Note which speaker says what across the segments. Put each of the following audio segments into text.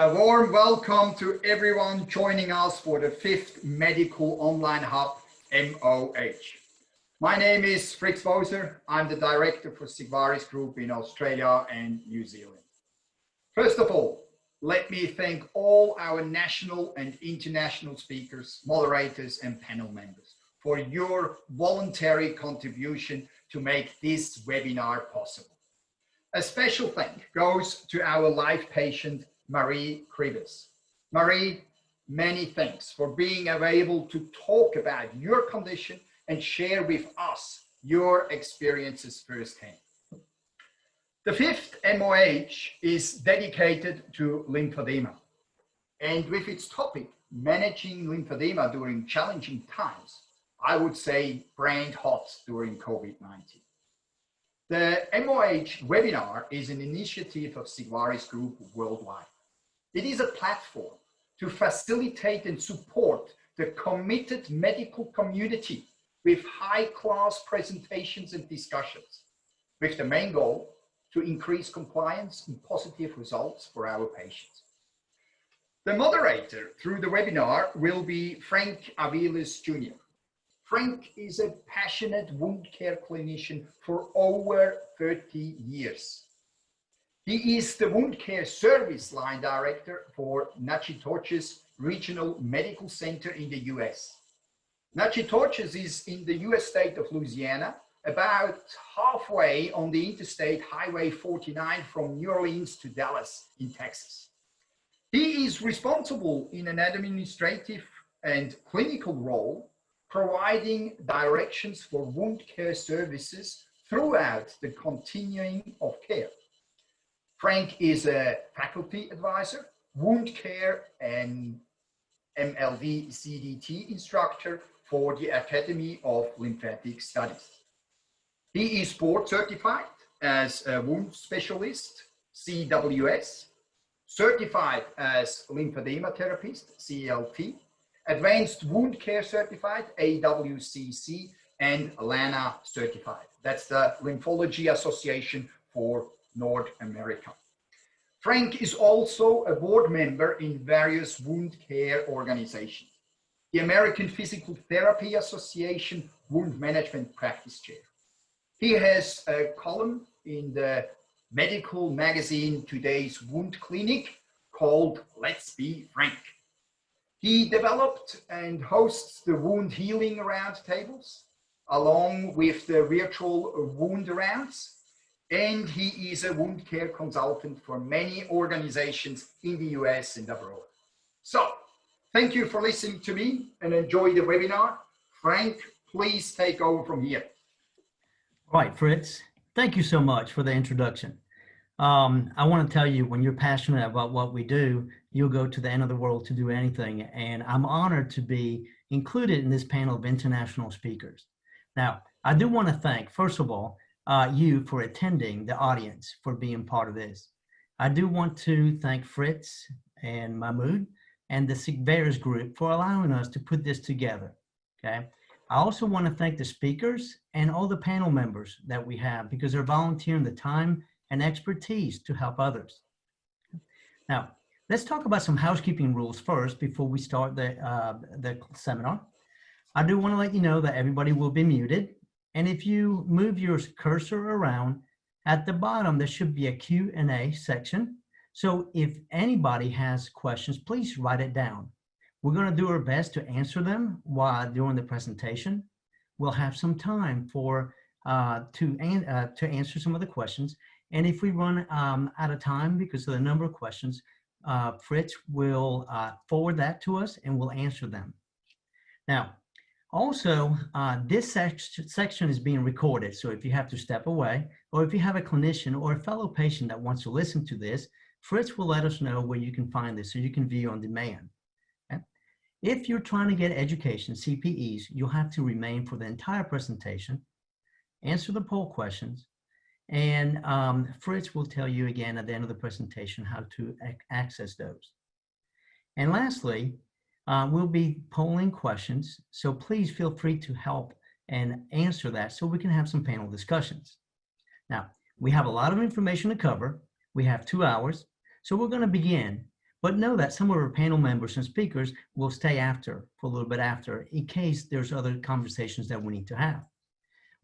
Speaker 1: A warm welcome to everyone joining us for the 5th Medical Online Hub, MOH. My name is Fritz Boser. I'm the Director for Sigvaris Group in Australia and New Zealand. First of all, let me thank all our national and international speakers, moderators, and panel members for your voluntary contribution to make this webinar possible. A special thank goes to our live patient, Marie Kribes. Marie, many thanks for being available to talk about your condition and share with us your experiences firsthand. The 5th MOH is dedicated to lymphedema, and with its topic, managing lymphedema during challenging times, I would say brand hot during COVID-19. The MOH webinar is an initiative of Sigvaris Group worldwide. It is a platform to facilitate and support the committed medical community with high-class presentations and discussions, with the main goal to increase compliance and positive results for our patients. The moderator through the webinar will be Frank Aviles Jr. Frank is a passionate wound care clinician for over 30 years. He is the Wound Care Service Line Director for Natchitoches Regional Medical Center in the US. Natchitoches is in the US state of Louisiana, about halfway on the Interstate Highway 49 from New Orleans to Dallas in Texas. He is responsible in an administrative and clinical role, providing directions for wound care services throughout the continuum of care. Frank is a faculty advisor, wound care and MLD CDT instructor for the Academy of Lymphatic Studies. He is board certified as a wound specialist, CWS, certified as lymphedema therapist, CLT, advanced wound care certified, AWCC, and LANA certified. That's the Lymphology Association for North America. Frank is also a board member in various wound care organizations. The American Physical Therapy Association Wound Management Practice Chair. He has a column in the medical magazine Today's Wound Clinic called Let's Be Frank. He developed and hosts the wound healing roundtables along with the virtual wound rounds, and he is a wound care consultant for many organizations in the US and abroad. So, thank you for listening to me and enjoy the webinar. Frank, please take over from here.
Speaker 2: All right, Fritz, thank you so much for the introduction. I want to tell you, when you're passionate about what we do, you'll go to the end of the world to do anything. And I'm honored to be included in this panel of international speakers. Now, I do want to thank, first of all, you for attending, the audience for being part of this. I do want to thank Fritz and Mahmoud and the Sigvaris group for allowing us to put this together, okay? I also want to thank the speakers and all the panel members that we have, because they're volunteering the time and expertise to help others. Now, let's talk about some housekeeping rules first before we start the seminar. I do want to let you know that everybody will be muted. And if you move your cursor around, at the bottom, there should be a Q&A section. So if anybody has questions, please write it down. We're going to do our best to answer them during the presentation. We'll have some time for to answer some of the questions. And if we run out of time because of the number of questions, Fritz will forward that to us and we'll answer them. Now, also, this section is being recorded. So if you have to step away, or if you have a clinician or a fellow patient that wants to listen to this, Fritz will let us know where you can find this so you can view on demand. Okay? If you're trying to get education, CPEs, you'll have to remain for the entire presentation, answer the poll questions, and Fritz will tell you again at the end of the presentation how to access those. And lastly, we'll be polling questions, so please feel free to help and answer that so we can have some panel discussions. Now, we have a lot of information to cover. We have 2 hours, so we're going to begin. But know that some of our panel members and speakers will stay after for a little bit after in case there's other conversations that we need to have.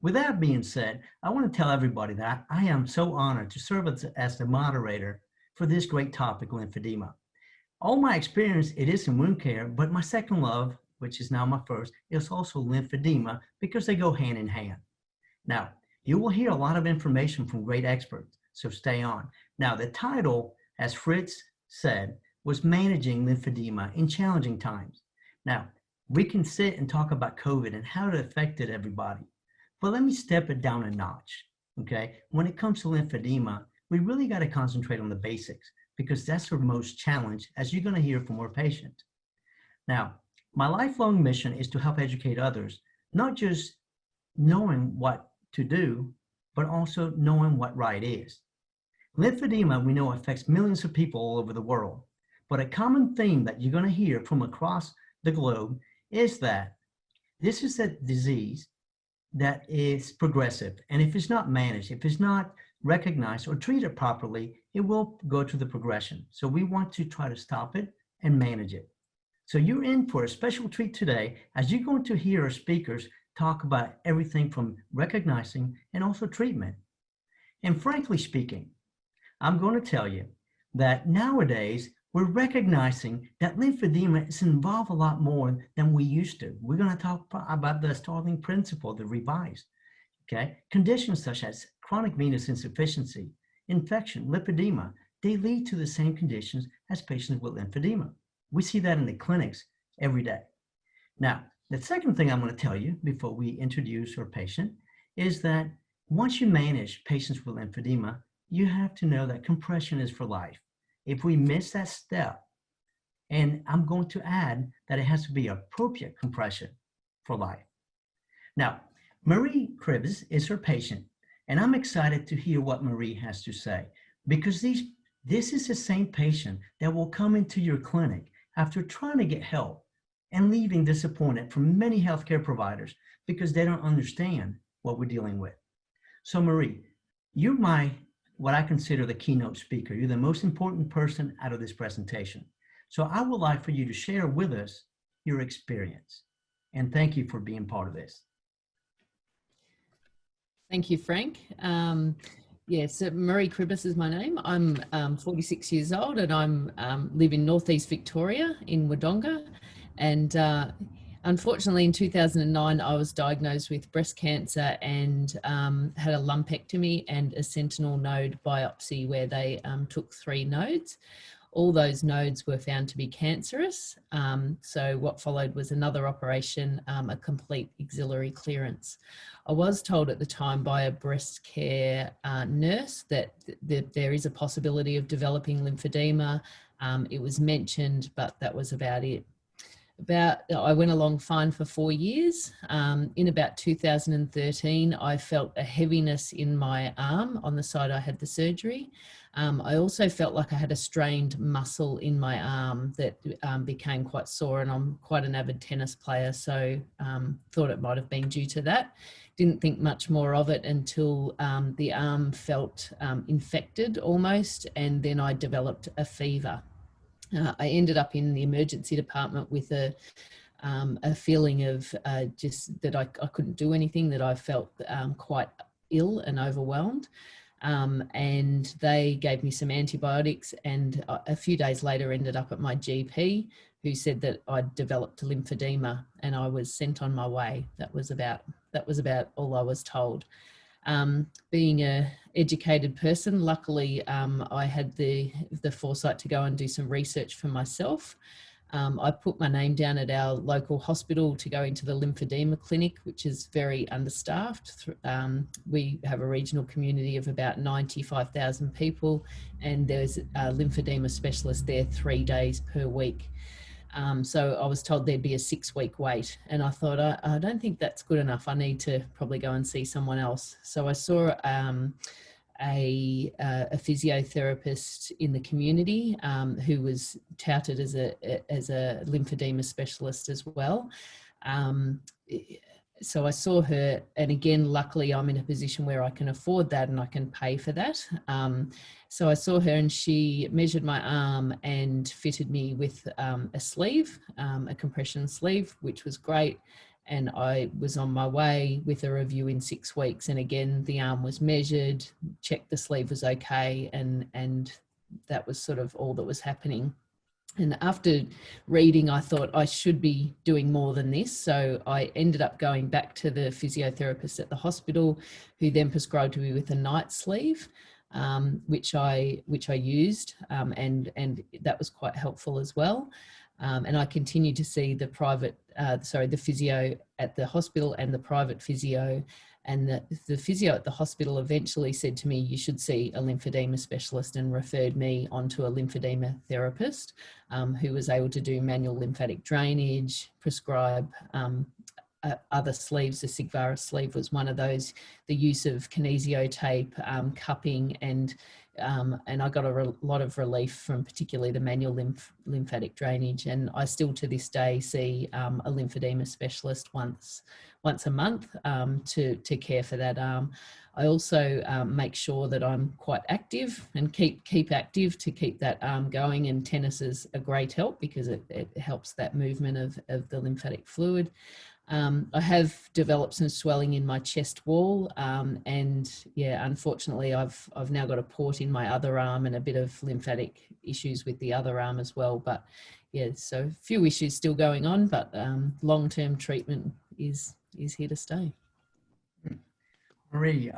Speaker 2: With that being said, I want to tell everybody that I am so honored to serve as the moderator for this great topic, lymphedema. All my experience, it is in wound care, but my second love, which is now my first, is also lymphedema because they go hand in hand. Now, you will hear a lot of information from great experts, so stay on. Now, the title, as Fritz said, was Managing Lymphedema in Challenging Times. Now, we can sit and talk about COVID and how it affected everybody, but let me step it down a notch, okay? When it comes to lymphedema, we really got to concentrate on the basics because that's our most challenge, as you're going to hear from our patients. Now, my lifelong mission is to help educate others, not just knowing what to do, but also knowing what right is. Lymphedema, we know, affects millions of people all over the world, but a common theme that you're going to hear from across the globe is that this is a disease that is progressive, and if it's not managed, if it's not recognized or treated properly, it will go to the progression. So we want to try to stop it and manage it. So you're in for a special treat today as you're going to hear our speakers talk about everything from recognizing and also treatment. And frankly speaking, I'm going to tell you that nowadays we're recognizing that lymphedema is involved a lot more than we used to. We're going to talk about the Starling principle, the revised, okay? Conditions such as chronic venous insufficiency, infection, lipedema, they lead to the same conditions as patients with lymphedema. We see that in the clinics every day. Now, the second thing I'm going to tell you before we introduce our patient is that once you manage patients with lymphedema, you have to know that compression is for life. If we miss that step, and I'm going to add that it has to be appropriate compression for life. Now, Marie Cribbs is her patient, and I'm excited to hear what Marie has to say because this is the same patient that will come into your clinic after trying to get help and leaving disappointed from many healthcare providers because they don't understand what we're dealing with. So Marie, you're what I consider the keynote speaker. You're the most important person out of this presentation. So I would like for you to share with us your experience. And thank you for being part of this.
Speaker 3: Thank you, Frank. So Marie Cribbis is my name. I'm 46 years old and I'm live in Northeast Victoria in Wodonga. And unfortunately, in 2009, I was diagnosed with breast cancer and had a lumpectomy and a sentinel node biopsy where they took 3 nodes. All those nodes were found to be cancerous. So what followed was another operation, a complete axillary clearance. I was told at the time by a breast care nurse that there is a possibility of developing lymphedema. It was mentioned, but that was about it. I went along fine for 4 years. In about 2013, I felt a heaviness in my arm on the side I had the surgery. I also felt like I had a strained muscle in my arm that became quite sore, and I'm quite an avid tennis player, so thought it might have been due to that. Didn't think much more of it until the arm felt infected almost, and then I developed a fever. I ended up in the emergency department with a feeling of just that I couldn't do anything, that I felt quite ill and overwhelmed. And they gave me some antibiotics, and a few days later ended up at my GP, who said that I'd developed lymphedema, and I was sent on my way. That was about all I was told. Being an educated person, luckily I had the foresight to go and do some research for myself. I put my name down at our local hospital to go into the lymphedema clinic, which is very understaffed. We have a regional community of about 95,000 people, and there's a lymphedema specialist there 3 days per week. So I was told there'd be a 6-week wait, and I thought, I don't think that's good enough. I need to probably go and see someone else. So I saw a physiotherapist in the community who was touted as a lymphedema specialist as well. So I saw her, and again, luckily I'm in a position where I can afford that and I can pay for that. So I saw her and she measured my arm and fitted me with a sleeve, a compression sleeve, which was great. And I was on my way with a review in 6 weeks. And again, the arm was measured, checked the sleeve was okay. And that was sort of all that was happening. And after reading, I thought I should be doing more than this. So I ended up going back to the physiotherapist at the hospital, who then prescribed me with a night sleeve, which I used, and that was quite helpful as well. And I continued to see the the physio at the hospital and the private physio. And the physio at the hospital eventually said to me, you should see a lymphedema specialist, and referred me onto a lymphedema therapist who was able to do manual lymphatic drainage, prescribe other sleeves. The Sigvaris sleeve was one of those, the use of kinesio tape, cupping, and I got a lot of relief from particularly the manual lymphatic drainage. And I still to this day see a lymphedema specialist once a month to care for that arm. I also make sure that I'm quite active and keep active to keep that arm going. And tennis is a great help because it helps that movement of the lymphatic fluid. I have developed some swelling in my chest wall, and yeah, unfortunately I've now got a port in my other arm and a bit of lymphatic issues with the other arm as well. But yeah, so a few issues still going on, but long-term treatment is here to stay.
Speaker 2: Marie,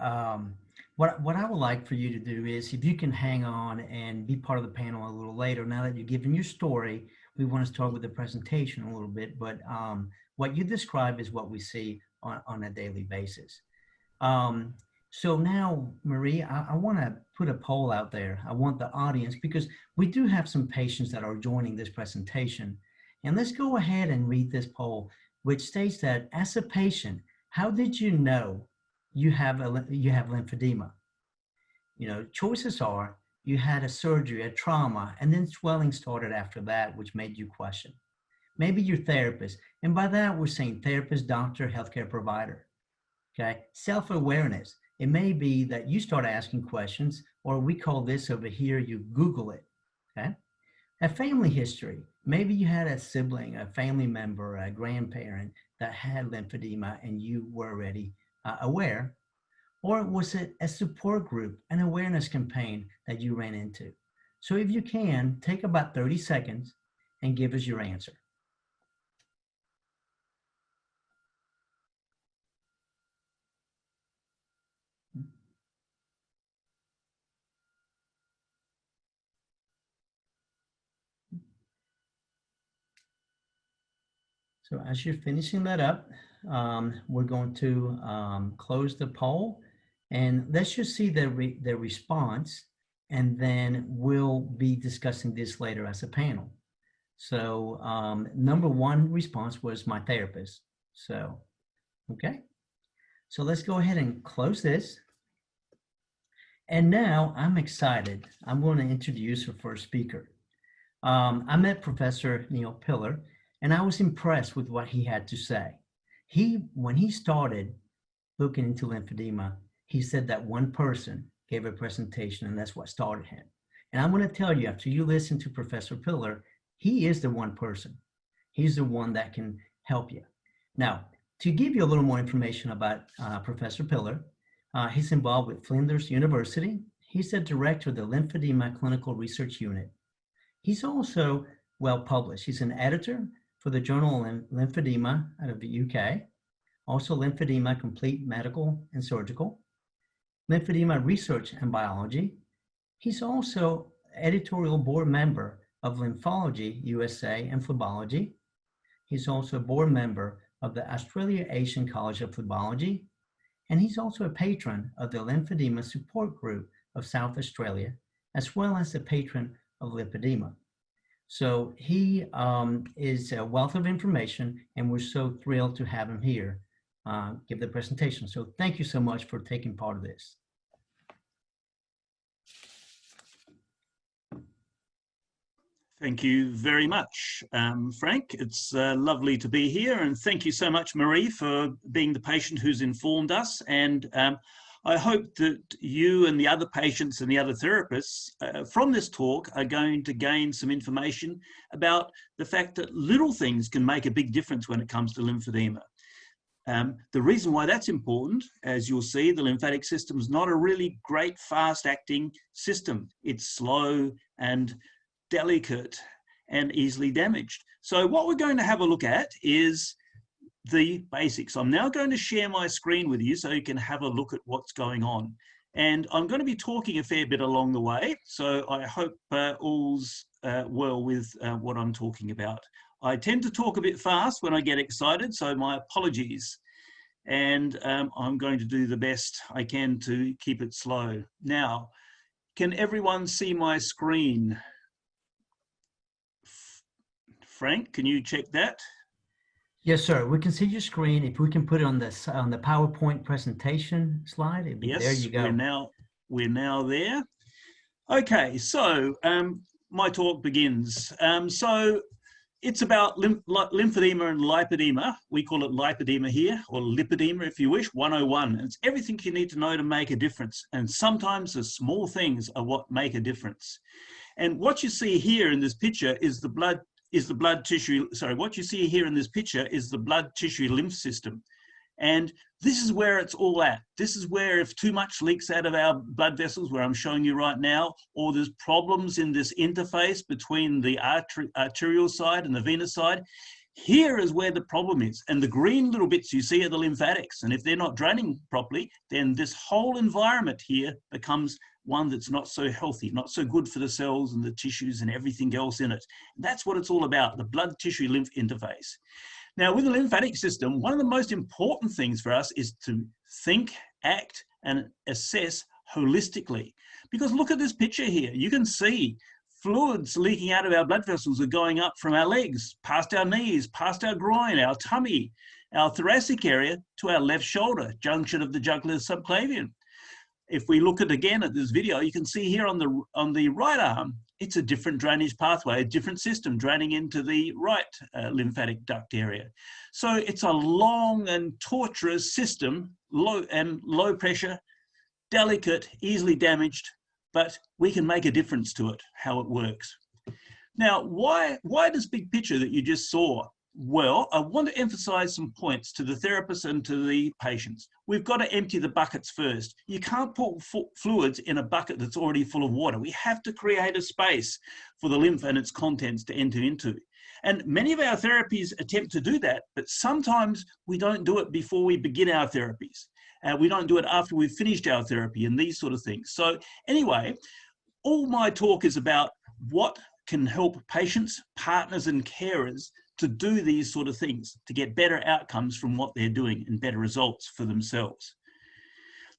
Speaker 2: what I would like for you to do is, if you can hang on and be part of the panel a little later, now that you're giving your story, we want to start with the presentation a little bit, but what you describe is what we see on a daily basis. So now, Marie, I want to put a poll out there. I want the audience, because we do have some patients that are joining this presentation. And let's go ahead and read this poll, which states that as a patient, how did you know you have lymphedema? You know, choices are you had a surgery, a trauma, and then swelling started after that, which made you question. Maybe your therapist, and by that we're saying therapist, doctor, healthcare provider. Okay, self-awareness. It may be that you start asking questions, or we call this over here, you Google it. Okay, a family history. Maybe you had a sibling, a family member, a grandparent that had lymphedema, and you were already aware. Or was it a support group, an awareness campaign that you ran into? So if you can, take about 30 seconds and give us your answer. So as you're finishing that up, we're going to close the poll, and let's just see the response, and then we'll be discussing this later as a panel. So number one response was my therapist. So, okay. So let's go ahead and close this. And now I'm excited. I'm going to introduce our first speaker. I met Professor Neil Pillar, and I was impressed with what he had to say. When he started looking into lymphedema, he said that one person gave a presentation, and that's what started him. And I'm going to tell you, after you listen to Professor Pillar, he is the one person. He's the one that can help you. Now, to give you a little more information about Professor Pillar, he's involved with Flinders University. He's the director of the Lymphedema Clinical Research Unit. He's also well published. He's an editor for the journal Lymphedema out of the UK, also Lymphedema Complete Medical and Surgical, Lymphedema Research and Biology. He's also editorial board member of Lymphology USA and Phlebology. He's also a board member of the Australia Asian College of Phlebology, and he's also a patron of the Lymphedema Support Group of South Australia, as well as a patron of lymphedema. So he is a wealth of information, and we're so thrilled to have him here give the presentation. So thank you so much for taking part of this.
Speaker 4: Thank you very much, Frank. It's lovely to be here, and thank you so much, Marie, for being the patient who's informed us. And I hope that you and the other patients and the other therapists from this talk are going to gain some information about the fact that little things can make a big difference when it comes to lymphedema. The reason why that's important, as you'll see, the lymphatic system is not a really great fast-acting system. It's slow and delicate and easily damaged. So what we're going to have a look at is the basics. I'm now going to share my screen with you so you can have a look at what's going on. And I'm going to be talking a fair bit along the way, so I hope all's well with what I'm talking about. I tend to talk a bit fast when I get excited, so my apologies. And I'm going to do the best I can to keep it slow. Now, can everyone see my screen? Frank, can you check that?
Speaker 2: Yes, sir. We can see your screen. If we can put it on this on the PowerPoint presentation slide, it'd be, yes, there you go.
Speaker 4: We're now there. Okay, so my talk begins. So it's about lymphedema and lipoedema. We call it lipedema here, or lipedema if you wish, 101. It's everything you need to know to make a difference. And sometimes the small things are what make a difference. And what you see here in this picture is the blood tissue, what you see here in this picture is the blood tissue lymph system. And this is where it's all at. This is where if too much leaks out of our blood vessels, where I'm showing you right now, or there's problems in this interface between the arterial side and the venous side, here is where the problem is. And the green little bits you see are the lymphatics. And if they're not draining properly, then this whole environment here becomes one that's not so healthy, not so good for the cells and the tissues and everything else in it. And that's what it's all about, the blood tissue lymph interface. Now, with the lymphatic system, one of the most important things for us is to think, act, and assess holistically. Because look at this picture here. You can see fluids leaking out of our blood vessels are going up from our legs, past our knees, past our groin, our tummy, our thoracic area, to our left shoulder, junction of the jugular subclavian. If we look again at this video, you can see here on the right arm, it's a different drainage pathway, a different system draining into the right lymphatic duct area. So it's a long and torturous system, low pressure, delicate, easily damaged, but we can make a difference to it, how it works. Now, why this big picture that you just saw? Well, I want to emphasize some points to the therapists and to the patients. We've got to empty the buckets first. You can't put fluids in a bucket that's already full of water. We have to create a space for the lymph and its contents to enter into. And many of our therapies attempt to do that, but sometimes we don't do it before we begin our therapies. We don't do it after we've finished our therapy and these sort of things. So anyway, all my talk is about what can help patients, partners, and carers to do these sort of things, to get better outcomes from what they're doing and better results for themselves.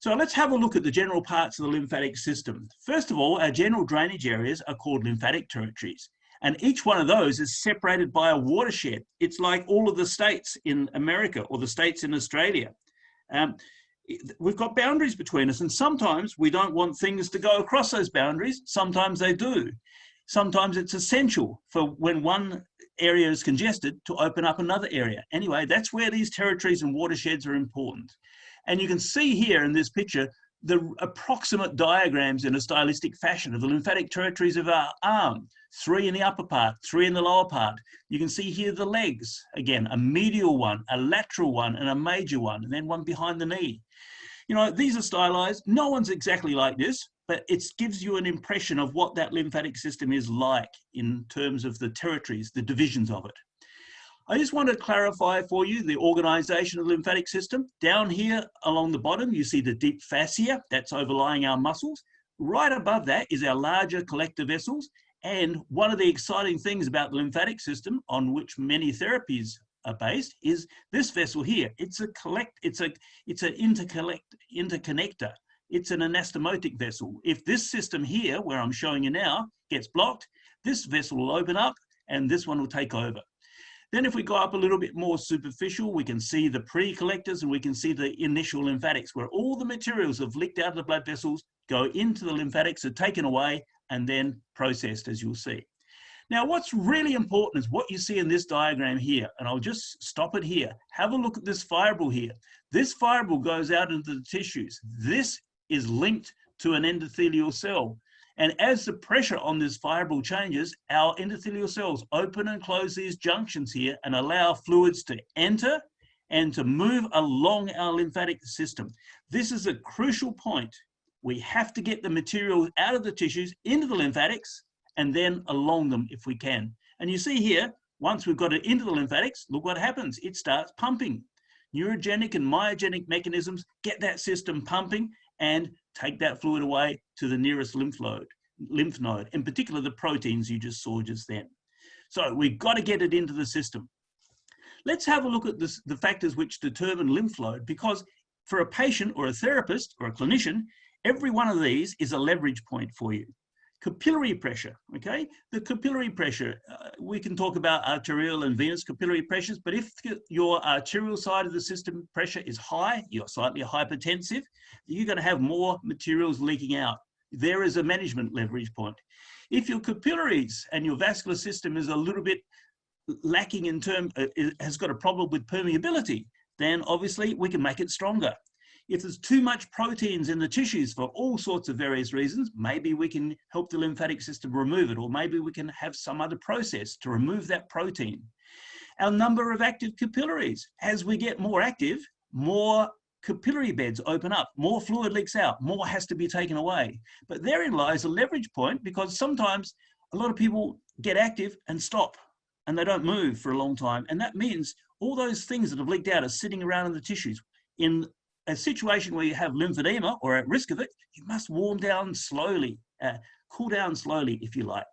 Speaker 4: So let's have a look at the general parts of the lymphatic system. First of all, our general drainage areas are called lymphatic territories. And each one of those is separated by a watershed. It's like all of the states in America or the states in Australia. We've got boundaries between us, and sometimes we don't want things to go across those boundaries. Sometimes they do. Sometimes it's essential for when one area is congested to open up another area. Anyway, that's where these territories and watersheds are important. And you can see here in this picture the approximate diagrams in a stylistic fashion of the lymphatic territories of our arm. 3 in the upper part, 3 in the lower part. You can see here the legs, again, a medial one, a lateral one, and a major one, and then one behind the knee. You know, these are stylized. No one's exactly like this, but it gives you an impression of what that lymphatic system is like in terms of the territories, the divisions of it. I just want to clarify for you the organization of the lymphatic system. Down here along the bottom, you see the deep fascia, that's overlying our muscles. Right above that is our larger collector vessels. And one of the exciting things about the lymphatic system, on which many therapies are based, is this vessel here. It's an interconnector. It's an anastomotic vessel. If this system here, where I'm showing you now, gets blocked, this vessel will open up and this one will take over. Then if we go up a little bit more superficial, we can see the pre-collectors and we can see the initial lymphatics, where all the materials have leaked out of the blood vessels, go into the lymphatics, are taken away, and then processed, as you'll see. Now, what's really important is what you see in this diagram here, and I'll just stop it here. Have a look at this fibril here. This fibril goes out into the tissues. This is linked to an endothelial cell. And as the pressure on this fibril changes, our endothelial cells open and close these junctions here and allow fluids to enter and to move along our lymphatic system. This is a crucial point. We have to get the material out of the tissues into the lymphatics and then along them if we can. And you see here, once we've got it into the lymphatics, look what happens. It starts pumping. Neurogenic and myogenic mechanisms get that system pumping and take that fluid away to the nearest lymph node, in particular the proteins you just saw just then. So we've got to get it into the system. Let's have a look at the factors which determine lymph load, because for a patient or a therapist or a clinician, every one of these is a leverage point for you. Capillary pressure, okay? The capillary pressure, we can talk about arterial and venous capillary pressures, but if your arterial side of the system pressure is high, you're slightly hypertensive, you're going to have more materials leaking out. There is a management leverage point. If your capillaries and your vascular system is a little bit lacking in terms, has got a problem with permeability, then obviously we can make it stronger. If there's too much proteins in the tissues for all sorts of various reasons, maybe we can help the lymphatic system remove it, or maybe we can have some other process to remove that protein. Our number of active capillaries, as we get more active, more capillary beds open up, more fluid leaks out, more has to be taken away. But therein lies a leverage point, because sometimes a lot of people get active and stop and they don't move for a long time. And that means all those things that have leaked out are sitting around in the tissues. In a situation where you have lymphedema or at risk of it, you must warm down slowly, cool down slowly if you like.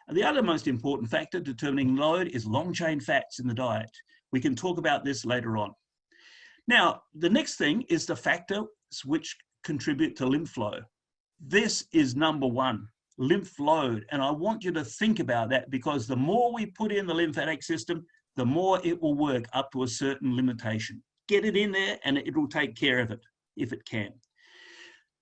Speaker 4: And the other most important factor determining load is long chain fats in the diet. We can talk about this later on. Now, the next thing is the factors which contribute to lymph flow. This is number one, lymph load. And I want you to think about that, because the more we put in the lymphatic system, the more it will work up to a certain limitation. Get it in there and it will take care of it if it can.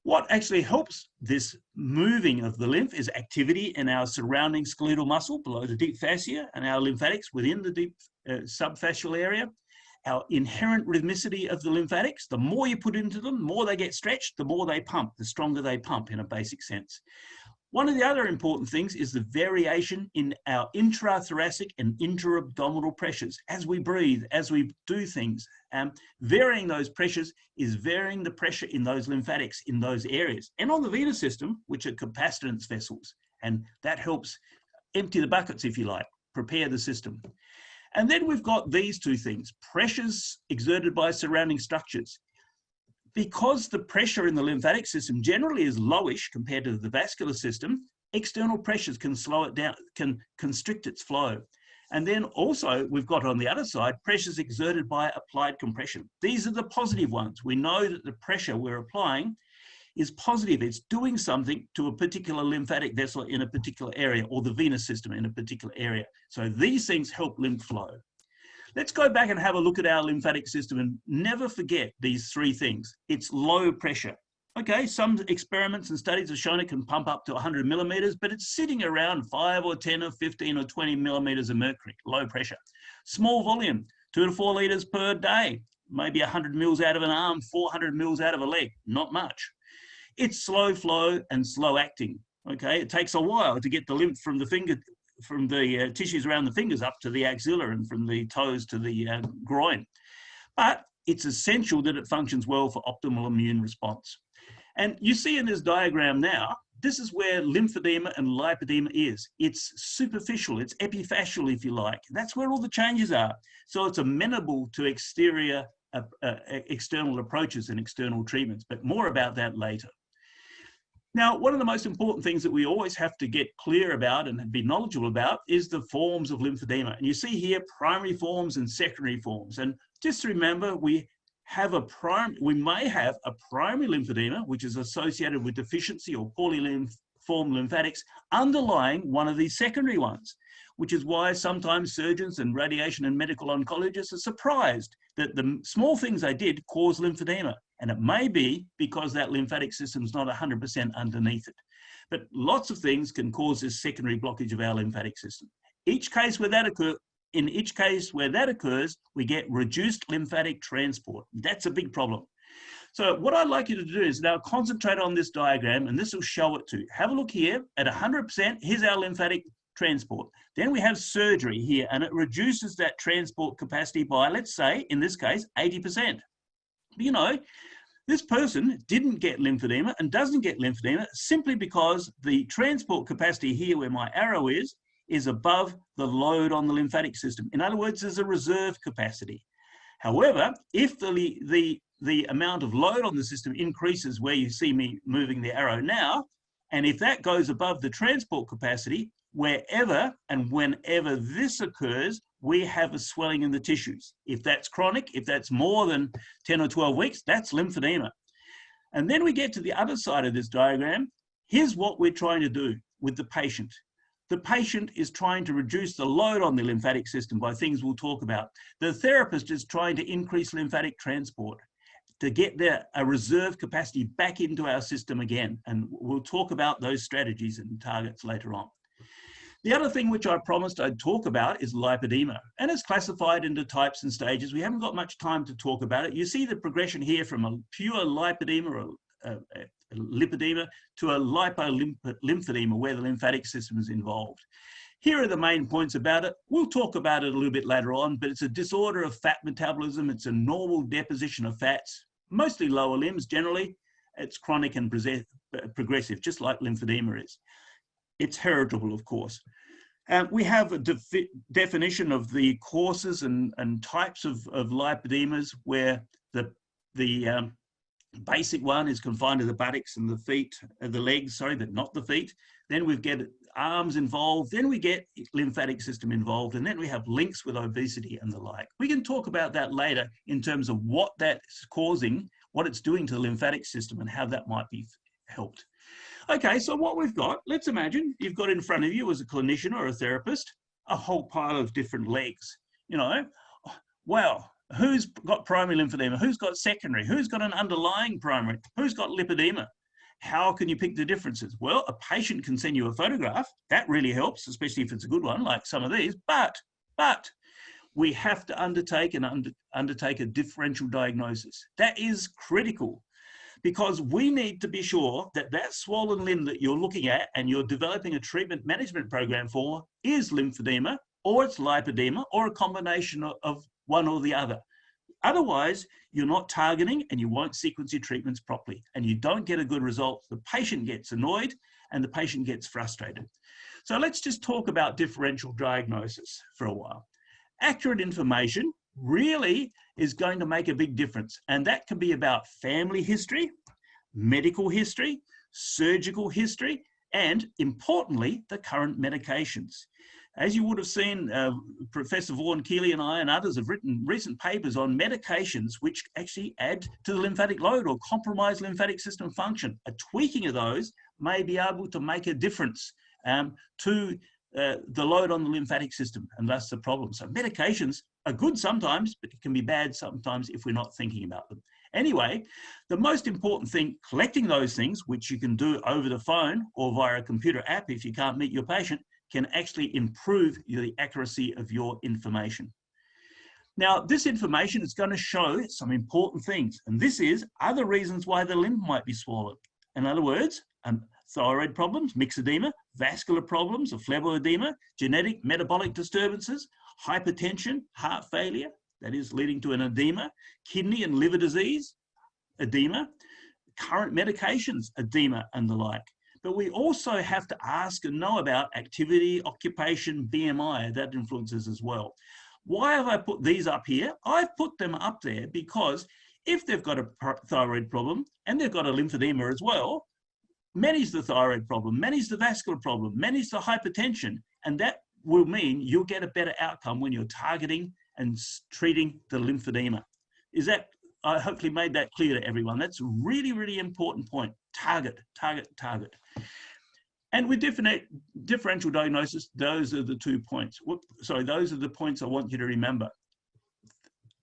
Speaker 4: What actually helps this moving of the lymph is activity in our surrounding skeletal muscle below the deep fascia and our lymphatics within the deep subfascial area. Our inherent rhythmicity of the lymphatics, the more you put into them, the more they get stretched, the more they pump, the stronger they pump in a basic sense. One of the other important things is the variation in our intrathoracic and intra-abdominal pressures. As we breathe, as we do things, varying those pressures is varying the pressure in those lymphatics in those areas. And on the venous system, which are capacitance vessels, and that helps empty the buckets, if you like, prepare the system. And then we've got these two things, pressures exerted by surrounding structures. Because the pressure in the lymphatic system generally is lowish compared to the vascular system, external pressures can slow it down, can constrict its flow. And then also we've got on the other side, pressures exerted by applied compression. These are the positive ones. We know that the pressure we're applying is positive. It's doing something to a particular lymphatic vessel in a particular area, or the venous system in a particular area. So these things help lymph flow. Let's go back and have a look at our lymphatic system and never forget these three things. It's low pressure. Okay, some experiments and studies have shown it can pump up to 100 millimeters, but it's sitting around 5 or 10 or 15 or 20 millimeters of mercury, low pressure. Small volume, 2 to 4 liters per day, maybe 100 mils out of an arm, 400 mils out of a leg, not much. It's slow flow and slow acting. Okay, it takes a while to get the lymph from the finger, from the tissues around the fingers up to the axilla and from the toes to the groin. But it's essential that it functions well for optimal immune response. And you see in this diagram now, this is where lymphedema and lipoedema is. It's superficial, it's epifascial if you like. That's where all the changes are. So it's amenable to external approaches and external treatments, but more about that later. Now, one of the most important things that we always have to get clear about and be knowledgeable about is the forms of lymphedema. And you see here primary forms and secondary forms. And just remember, we may have a primary lymphedema, which is associated with deficiency or poorly formed lymphatics underlying one of these secondary ones, which is why sometimes surgeons and radiation and medical oncologists are surprised that the small things they did cause lymphedema. And it may be because that lymphatic system is not 100% underneath it. But lots of things can cause this secondary blockage of our lymphatic system. In each case where that occurs, we get reduced lymphatic transport. That's a big problem. So what I'd like you to do is now concentrate on this diagram, and this will show it to you. Have a look here at 100%. Here's our lymphatic transport. Then we have surgery here, and it reduces that transport capacity by, let's say, in this case, 80%. You know, this person didn't get lymphedema and doesn't get lymphedema simply because the transport capacity here where my arrow is above the load on the lymphatic system. In other words, there's a reserve capacity. However, if the amount of load on the system increases where you see me moving the arrow now, and if that goes above the transport capacity, wherever and whenever this occurs, we have a swelling in the tissues. If that's chronic, if that's more than 10 or 12 weeks, that's lymphedema. And then we get to the other side of this diagram. Here's what we're trying to do with the patient. The patient is trying to reduce the load on the lymphatic system by things we'll talk about. The therapist is trying to increase lymphatic transport to get a reserve capacity back into our system again. And we'll talk about those strategies and targets later on. The other thing which I promised I'd talk about is lipedema, and it's classified into types and stages. We haven't got much time to talk about it. You see the progression here from a pure lipedema or lipedema to a lipolymphedema where the lymphatic system is involved. Here are the main points about it. We'll talk about it a little bit later on, but it's a disorder of fat metabolism. It's a normal deposition of fats, mostly lower limbs generally. It's chronic and progressive, just like lymphedema is. It's heritable, of course. We have a definition of the causes and types of lipodemas where the basic one is confined to the buttocks and the feet, the legs, sorry, but not the feet. Then we get arms involved, then we get lymphatic system involved, and then we have links with obesity and the like. We can talk about that later in terms of what that's causing, what it's doing to the lymphatic system and how that might be helped. Okay, so what we've got, let's imagine you've got in front of you as a clinician or a therapist, a whole pile of different legs. You know, well, who's got primary lymphedema? Who's got secondary? Who's got an underlying primary? Who's got lipedema? How can you pick the differences? Well, a patient can send you a photograph. That really helps, especially if it's a good one, like some of these. But we have to undertake a differential diagnosis. That is critical, because we need to be sure that that swollen limb that you're looking at and you're developing a treatment management program for is lymphedema, or it's lipedema, or a combination of one or the other. Otherwise, you're not targeting and you won't sequence your treatments properly, and you don't get a good result. The patient gets annoyed and the patient gets frustrated. So let's just talk about differential diagnosis for a while. Accurate information really is going to make a big difference, and that can be about family history, medical history, surgical history, and importantly, the current medications. As you would have seen, Professor Vaughan Keeley and I and others have written recent papers on medications which actually add to the lymphatic load or compromise lymphatic system function. A tweaking of those may be able to make a difference to the load on the lymphatic system, and that's the problem. So medications are good sometimes, but it can be bad sometimes if we're not thinking about them. Anyway, the most important thing, collecting those things, which you can do over the phone or via a computer app if you can't meet your patient, can actually improve the accuracy of your information. Now, this information is going to show some important things, and this is other reasons why the limb might be swollen. In other words, thyroid problems, myxedema, vascular problems, or phlebiedema, genetic metabolic disturbances, hypertension, heart failure, that is leading to an edema, kidney and liver disease, edema, current medications, edema, and the like. But we also have to ask and know about activity, occupation, BMI, that influences as well. Why have I put these up here? I've put them up there because if they've got a thyroid problem and they've got a lymphedema as well, manage the thyroid problem, manage the vascular problem, manage the hypertension, and that will mean you'll get a better outcome when you're targeting and treating the lymphedema. Is that, I hopefully made that clear to everyone. That's a really, really important point. Target, target, target. And with differential diagnosis, those are the 2 points. Those are the points I want you to remember.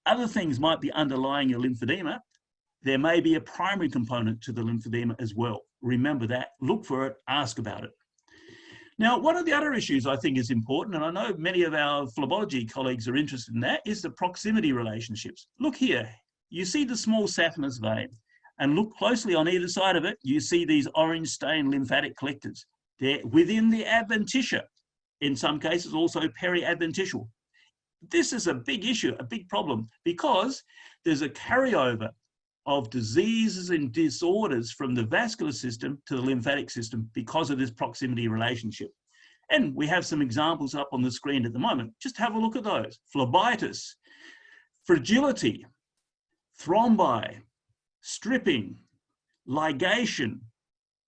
Speaker 4: Other things might be underlying your lymphedema. There may be a primary component to the lymphedema as well. remember that, look for it, ask about it. Now, one of the other issues I think is important, and I know many of our phlebology colleagues are interested in that, is the proximity relationships. Look here, you see the small saphenous vein, and look closely on either side of it, you see these orange stained lymphatic collectors. They're within the adventitia, in some cases also periadventitial. This is a big issue, a big problem, because there's a carryover of diseases and disorders from the vascular system to the lymphatic system because of this proximity relationship. And we have some examples up on the screen at the moment. Just have a look at those. Phlebitis, fragility, thrombi, stripping, ligation,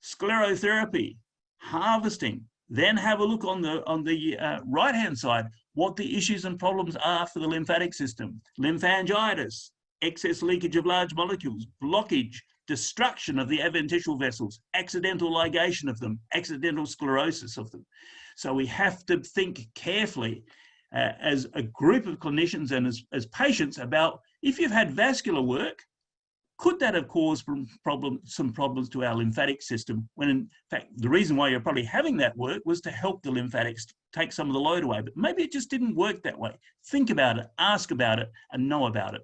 Speaker 4: sclerotherapy, harvesting. Then have a look on the right-hand side, what the issues and problems are for the lymphatic system. Lymphangitis, excess leakage of large molecules, blockage, destruction of the adventitial vessels, accidental ligation of them, accidental sclerosis of them. So we have to think carefully as a group of clinicians and as patients about, if you've had vascular work, could that have caused some problems to our lymphatic system, when in fact the reason why you're probably having that work was to help the lymphatics take some of the load away, but maybe it just didn't work that way. Think about it, ask about it, and know about it.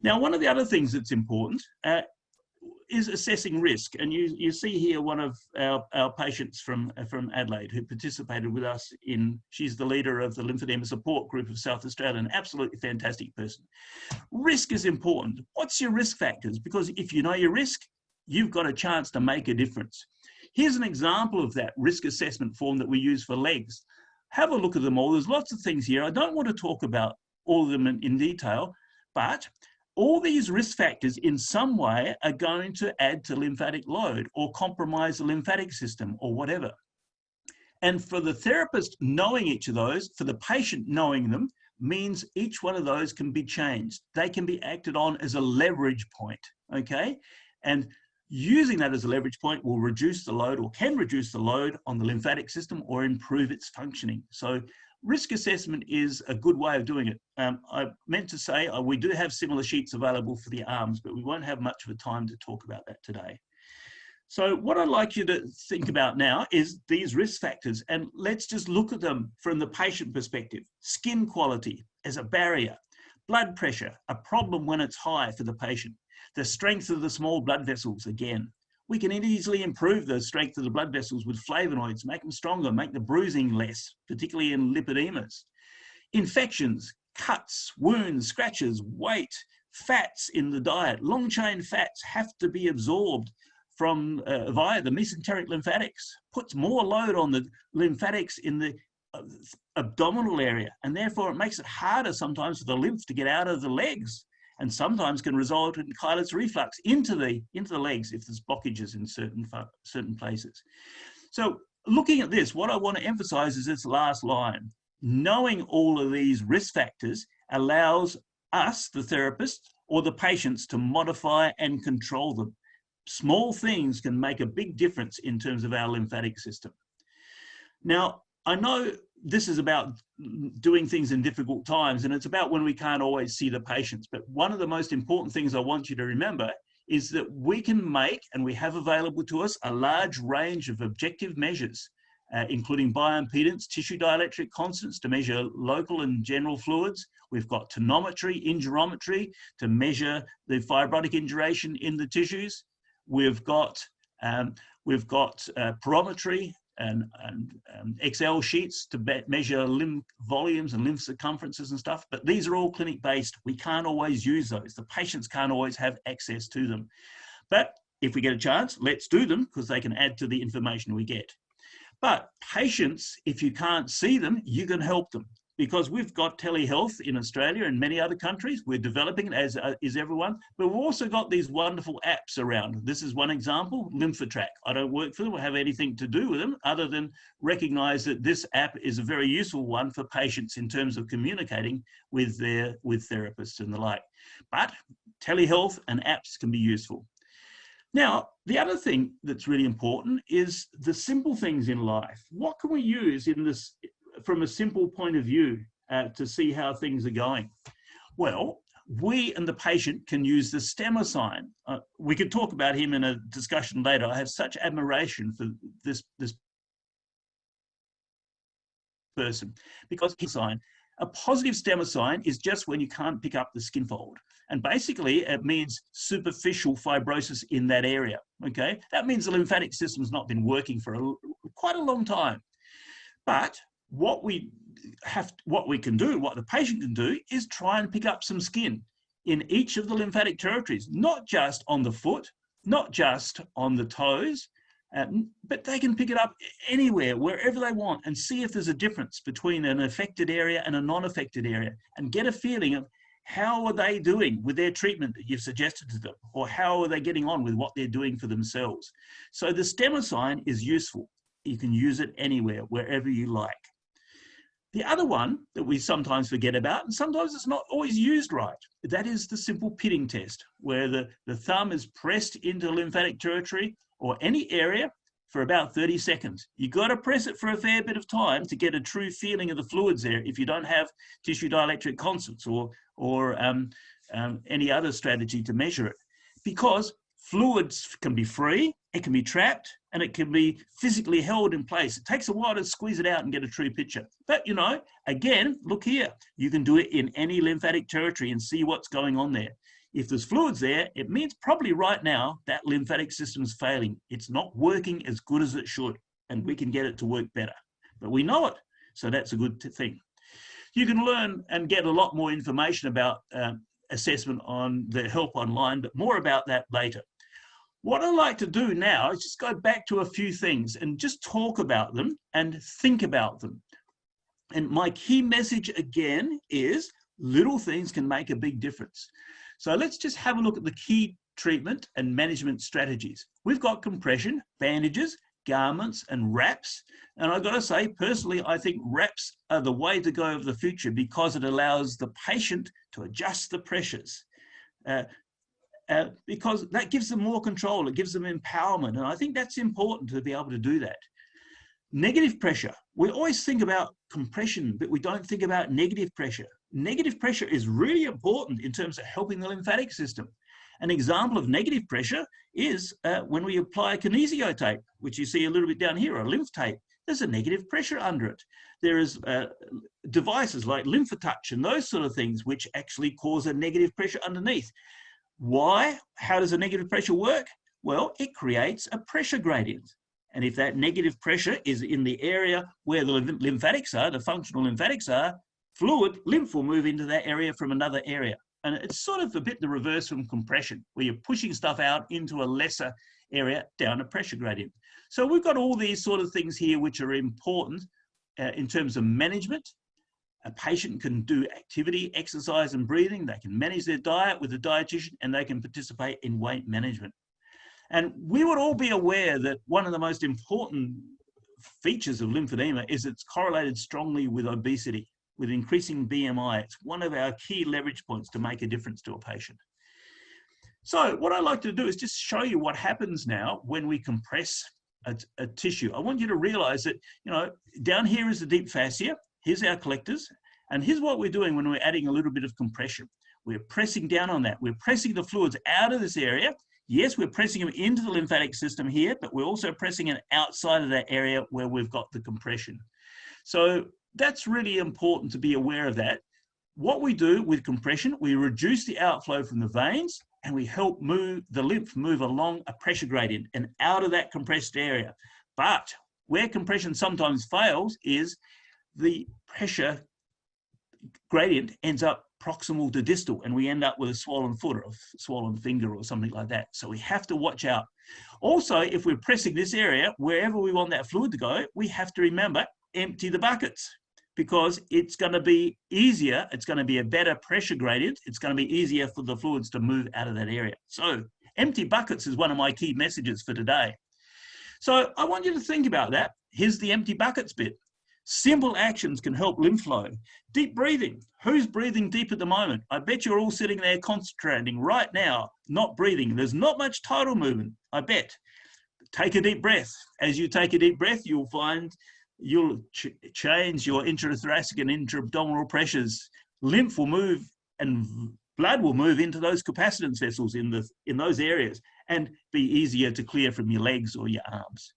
Speaker 4: Now, one of the other things that's important is assessing risk. And you see here one of our patients from Adelaide who participated with us she's the leader of the lymphedema support group of South Australia, an absolutely fantastic person. Risk is important. What's your risk factors? Because if you know your risk, you've got a chance to make a difference. Here's an example of that risk assessment form that we use for legs. Have a look at them all. There's lots of things here. I don't want to talk about all of them in detail, but all these risk factors in some way are going to add to lymphatic load or compromise the lymphatic system or whatever. And for the therapist, knowing each of those, for the patient knowing them, means each one of those can be changed. They can be acted on as a leverage point, okay? And using that as a leverage point will reduce the load, or can reduce the load on the lymphatic system or improve its functioning. So risk assessment is a good way of doing it. I meant to say we do have similar sheets available for the arms, but we won't have much of a time to talk about that today. So what I'd like you to think about now is these risk factors, and let's just look at them from the patient perspective. Skin quality as a barrier, blood pressure, a problem when it's high for the patient, the strength of the small blood vessels, again. We can easily improve the strength of the blood vessels with flavonoids, make them stronger, make the bruising less, particularly in lipoedemas. Infections, cuts, wounds, scratches, weight, fats in the diet. Long chain fats have to be absorbed from via the mesenteric lymphatics. Puts more load on the lymphatics in the abdominal area, and therefore it makes it harder sometimes for the lymph to get out of the legs, and sometimes can result in chylous reflux into the legs if there's blockages in certain places. So looking at this, what I want to emphasize is this last line. Knowing all of these risk factors allows us, the therapist, or the patients, to modify and control them. Small things can make a big difference in terms of our lymphatic system. Now, I know this is about doing things in difficult times, and it's about when we can't always see the patients. But one of the most important things I want you to remember is that we can make, and we have available to us, a large range of objective measures, including bioimpedance, tissue dielectric constants to measure local and general fluids. We've got tonometry, indurometry to measure the fibrotic induration in the tissues. We've got pyrometry and Excel sheets to measure lymph volumes and lymph circumferences and stuff, but these are all clinic-based. We can't always use those. The patients can't always have access to them. But if we get a chance, let's do them, because they can add to the information we get. But patients, if you can't see them, you can help them, because we've got telehealth in Australia and many other countries. We're developing it, as is everyone, but we've also got these wonderful apps around. This is one example, LymphaTrack. I don't work for them or have anything to do with them other than recognize that this app is a very useful one for patients in terms of communicating with therapists and the like. But telehealth and apps can be useful. Now, the other thing that's really important is the simple things in life. What can we use in this from a simple point of view to see how things are going? Well, we and the patient can use the stemmer sign. We could talk about him in a discussion later. I have such admiration for this person, because his sign, a positive stemmer sign is just when you can't pick up the skin fold. And basically it means superficial fibrosis in that area, okay? That means the lymphatic system's not been working for quite a long time. But what the patient can do is try and pick up some skin in each of the lymphatic territories, not just on the foot, not just on the toes, but they can pick it up anywhere, wherever they want, and see if there's a difference between an affected area and a non-affected area, and get a feeling of how are they doing with their treatment that you've suggested to them, or how are they getting on with what they're doing for themselves. So the stemmer sign is useful. You can use it anywhere, wherever you like. The other one that we sometimes forget about, and sometimes it's not always used right, that is the simple pitting test, where the thumb is pressed into the lymphatic territory or any area for about 30 seconds. You've got to press it for a fair bit of time to get a true feeling of the fluids there if you don't have tissue dielectric constants or any other strategy to measure it. Because fluids can be free, it can be trapped, and it can be physically held in place. It takes a while to squeeze it out and get a true picture. But, you know, again, look here. You can do it in any lymphatic territory and see what's going on there. If there's fluids there, it means probably right now that lymphatic system is failing. It's not working as good as it should, and we can get it to work better. But we know it, so that's a good thing. You can learn and get a lot more information about assessment on the help online, but more about that later. What I like to do now is just go back to a few things and just talk about them and think about them. And my key message again is little things can make a big difference. So let's just have a look at the key treatment and management strategies. We've got compression, bandages, garments, and wraps. And I've got to say, personally, I think wraps are the way to go of the future because it allows the patient to adjust the pressures. Because that gives them more control, it gives them empowerment. And I think that's important to be able to do that. Negative pressure. We always think about compression, but we don't think about negative pressure. Negative pressure is really important in terms of helping the lymphatic system. An example of negative pressure is when we apply a kinesio tape, which you see a little bit down here, a lymph tape. There's a negative pressure under it. There is devices like Lymphatouch and those sort of things, which actually cause a negative pressure underneath. Why? How does a negative pressure work? Well, it creates a pressure gradient. And if that negative pressure is in the area where the lymphatics are, the functional lymphatics are, lymph will move into that area from another area. And it's sort of a bit the reverse from compression, where you're pushing stuff out into a lesser area down a pressure gradient. So we've got all these sort of things here which are important in terms of management. A patient can do activity, exercise and breathing. They can manage their diet with a dietitian, and they can participate in weight management. And we would all be aware that one of the most important features of lymphedema is it's correlated strongly with obesity, with increasing BMI. It's one of our key leverage points to make a difference to a patient. So what I like to do is just show you what happens now when we compress a tissue. I want you to realize that, you know, down here is the deep fascia. Here's our collectors. And here's what we're doing when we're adding a little bit of compression. We're pressing down on that. We're pressing the fluids out of this area. Yes, we're pressing them into the lymphatic system here, but we're also pressing it outside of that area where we've got the compression. So that's really important to be aware of that. What we do with compression, we reduce the outflow from the veins and we help move the lymph move along a pressure gradient and out of that compressed area. But where compression sometimes fails is the pressure gradient ends up proximal to distal, and we end up with a swollen foot or a swollen finger or something like that. So we have to watch out. Also, if we're pressing this area, wherever we want that fluid to go, we have to remember, empty the buckets, because it's going to be easier. It's going to be a better pressure gradient. It's going to be easier for the fluids to move out of that area. So empty buckets is one of my key messages for today. So I want you to think about that. Here's the empty buckets bit. Simple actions can help lymph flow. Deep breathing. Who's breathing deep at the moment? I bet you're all sitting there concentrating right now, not breathing. There's not much tidal movement, I bet. Take a deep breath. As you take a deep breath, you'll find you'll change your intrathoracic and intra-abdominal pressures. Lymph will move and blood will move into those capacitance vessels in those areas and be easier to clear from your legs or your arms.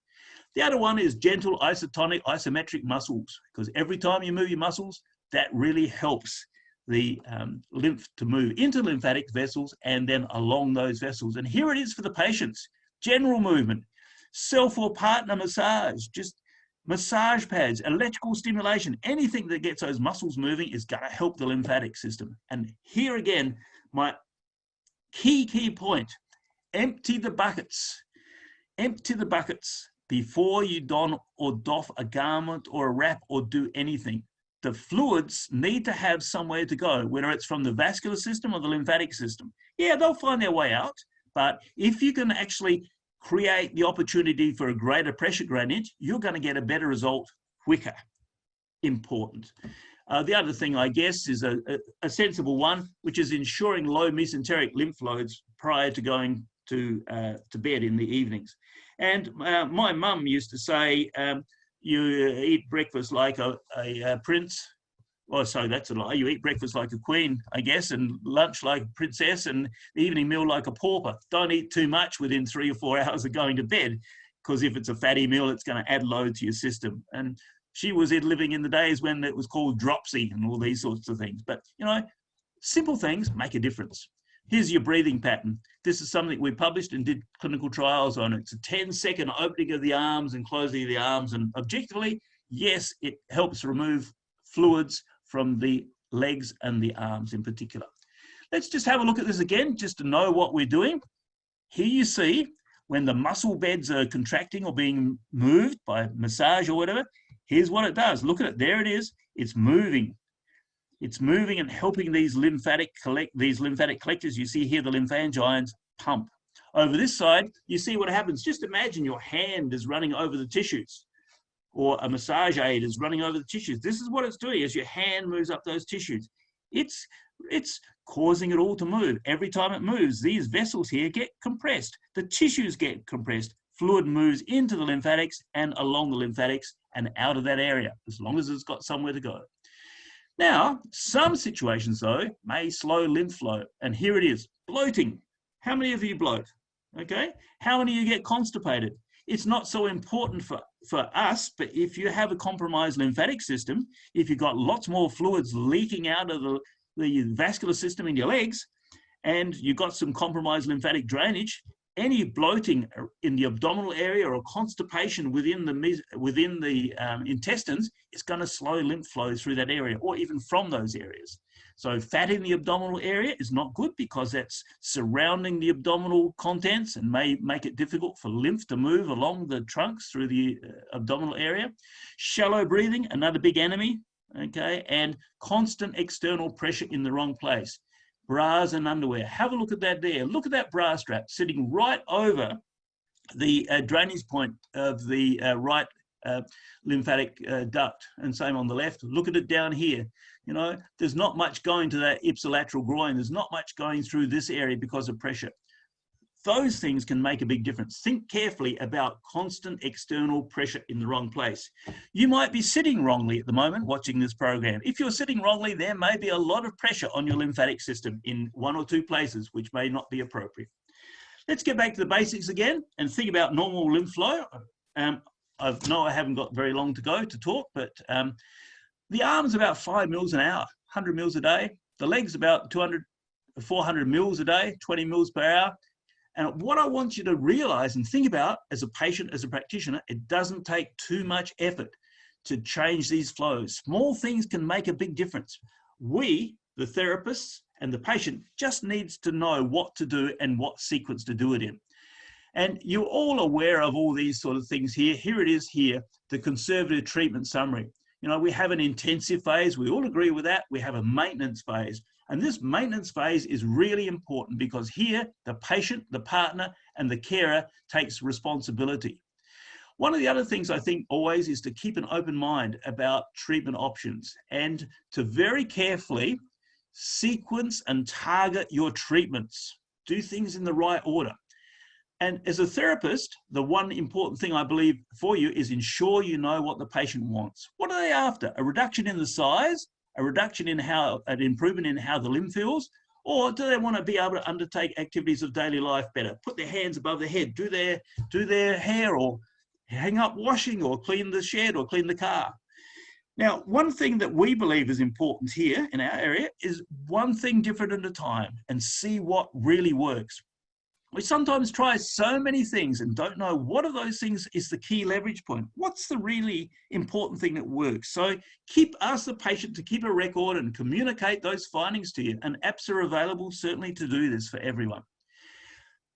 Speaker 4: The other one is gentle isotonic isometric muscles, because every time you move your muscles, that really helps the lymph to move into lymphatic vessels and then along those vessels. And here it is for the patients. General movement, self or partner massage, just massage pads, electrical stimulation, anything that gets those muscles moving is going to help the lymphatic system. And here again, my key point, empty the buckets. Empty the buckets before you don or doff a garment or a wrap or do anything. The fluids need to have somewhere to go, whether it's from the vascular system or the lymphatic system. Yeah, they'll find their way out, but if you can actually create the opportunity for a greater pressure gradient, you're going to get a better result quicker. Important. The other thing, I guess, is a sensible one, which is ensuring low mesenteric lymph loads prior to going to bed in the evenings. And my mum used to say, you eat breakfast like a prince. Oh, sorry, that's a lie. You eat breakfast like a queen, I guess, and lunch like a princess, and the evening meal like a pauper. Don't eat too much within 3 or 4 hours of going to bed, because if it's a fatty meal, it's going to add load to your system. And she was living in the days when it was called dropsy and all these sorts of things. But, you know, simple things make a difference. Here's your breathing pattern. This is something we published and did clinical trials on. It's a 10-second opening of the arms and closing of the arms. And objectively, yes, it helps remove fluids from the legs and the arms in particular. Let's just have a look at this again, just to know what we're doing. Here you see when the muscle beds are contracting or being moved by massage or whatever, here's what it does. Look at it, there it is. It's moving. It's moving and helping these lymphatic collectors. You see here the lymphangions pump. Over this side, you see what happens. Just imagine your hand is running over the tissues, or a massage aid is running over the tissues. This is what it's doing as your hand moves up those tissues. It's causing it all to move. Every time it moves, these vessels here get compressed. The tissues get compressed. Fluid moves into the lymphatics and along the lymphatics and out of that area, as long as it's got somewhere to go. Now, some situations, though, may slow lymph flow. And here it is, bloating. How many of you bloat? Okay. How many of you get constipated? It's not so important for us, but if you have a compromised lymphatic system, if you've got lots more fluids leaking out of the vascular system in your legs, and you've got some compromised lymphatic drainage, any bloating in the abdominal area or constipation within the intestines is going to slow lymph flow through that area or even from those areas. So fat in the abdominal area is not good because that's surrounding the abdominal contents and may make it difficult for lymph to move along the trunks through the abdominal area. Shallow breathing, another big enemy, okay, and constant external pressure in the wrong place. Bras and underwear. Have a look at that there. Look at that bra strap sitting right over the drainage point of the right lymphatic duct, and same on the left. Look at it down here. You know, there's not much going to that ipsilateral groin. There's not much going through this area because of pressure. Those things can make a big difference. Think carefully about constant external pressure in the wrong place. You might be sitting wrongly at the moment watching this program. If you're sitting wrongly, there may be a lot of pressure on your lymphatic system in 1 or 2 places, which may not be appropriate. Let's get back to the basics again and think about normal lymph flow. I know I haven't got very long to go to talk, but the arm's about 5 mils an hour, 100 mils a day. The leg's about 200, 400 mils a day, 20 mils per hour. And what I want you to realize and think about as a patient, as a practitioner, it doesn't take too much effort to change these flows. Small things can make a big difference. We, the therapists and the patient, just needs to know what to do and what sequence to do it in. And you're all aware of all these sort of things here. Here it is here, the conservative treatment summary. You know, we have an intensive phase. We all agree with that. We have a maintenance phase. And this maintenance phase is really important because here the patient, the partner, and the carer takes responsibility. One of the other things I think always is to keep an open mind about treatment options and to very carefully sequence and target your treatments. Do things in the right order. And as a therapist, the one important thing I believe for you is ensure you know what the patient wants. What are they after? A reduction in the size? A reduction in an improvement in how the limb feels, Or do they want to be able to undertake activities of daily life better? Put their hands above their head, do their hair, or hang up washing, or clean the shed, or clean the car. Now, one thing that we believe is important here in our area is one thing different at a time and see what really works. We sometimes try so many things and don't know what of those things is the key leverage point. What's the really important thing that works? So ask the patient to keep a record and communicate those findings to you. And apps are available certainly to do this for everyone.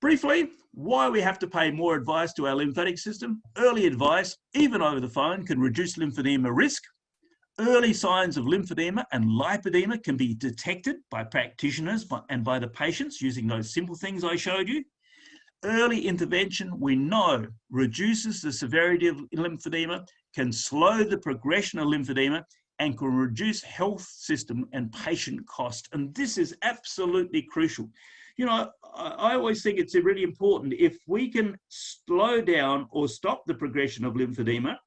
Speaker 4: Briefly, why we have to pay more advice to our lymphatic system. Early advice, even over the phone, can reduce lymphedema risk. Early signs of lymphedema and lipedema can be detected by practitioners and by the patients using those simple things I showed you. Early intervention, we know, reduces the severity of lymphedema, can slow the progression of lymphedema, and can reduce health system and patient cost. And this is absolutely crucial. You know, I always think it's really important if we can slow down or stop the progression of lymphedema,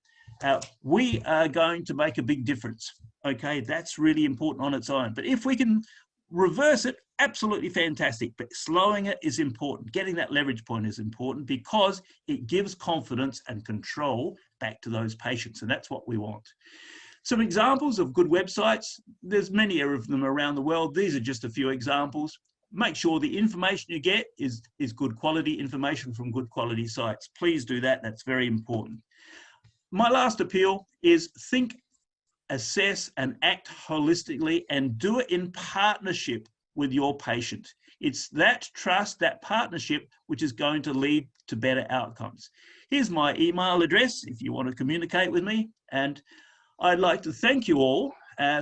Speaker 4: we are going to make a big difference. Okay, that's really important on its own. But if we can reverse it, absolutely fantastic. But slowing it is important. Getting that leverage point is important because it gives confidence and control back to those patients. And that's what we want. Some examples of good websites. There's many of them around the world. These are just a few examples. Make sure the information you get is good quality information from good quality sites. Please do that. That's very important. My last appeal is think, assess, and act holistically and do it in partnership with your patient. It's that trust, that partnership, which is going to lead to better outcomes. Here's my email address if you want to communicate with me. And I'd like to thank you all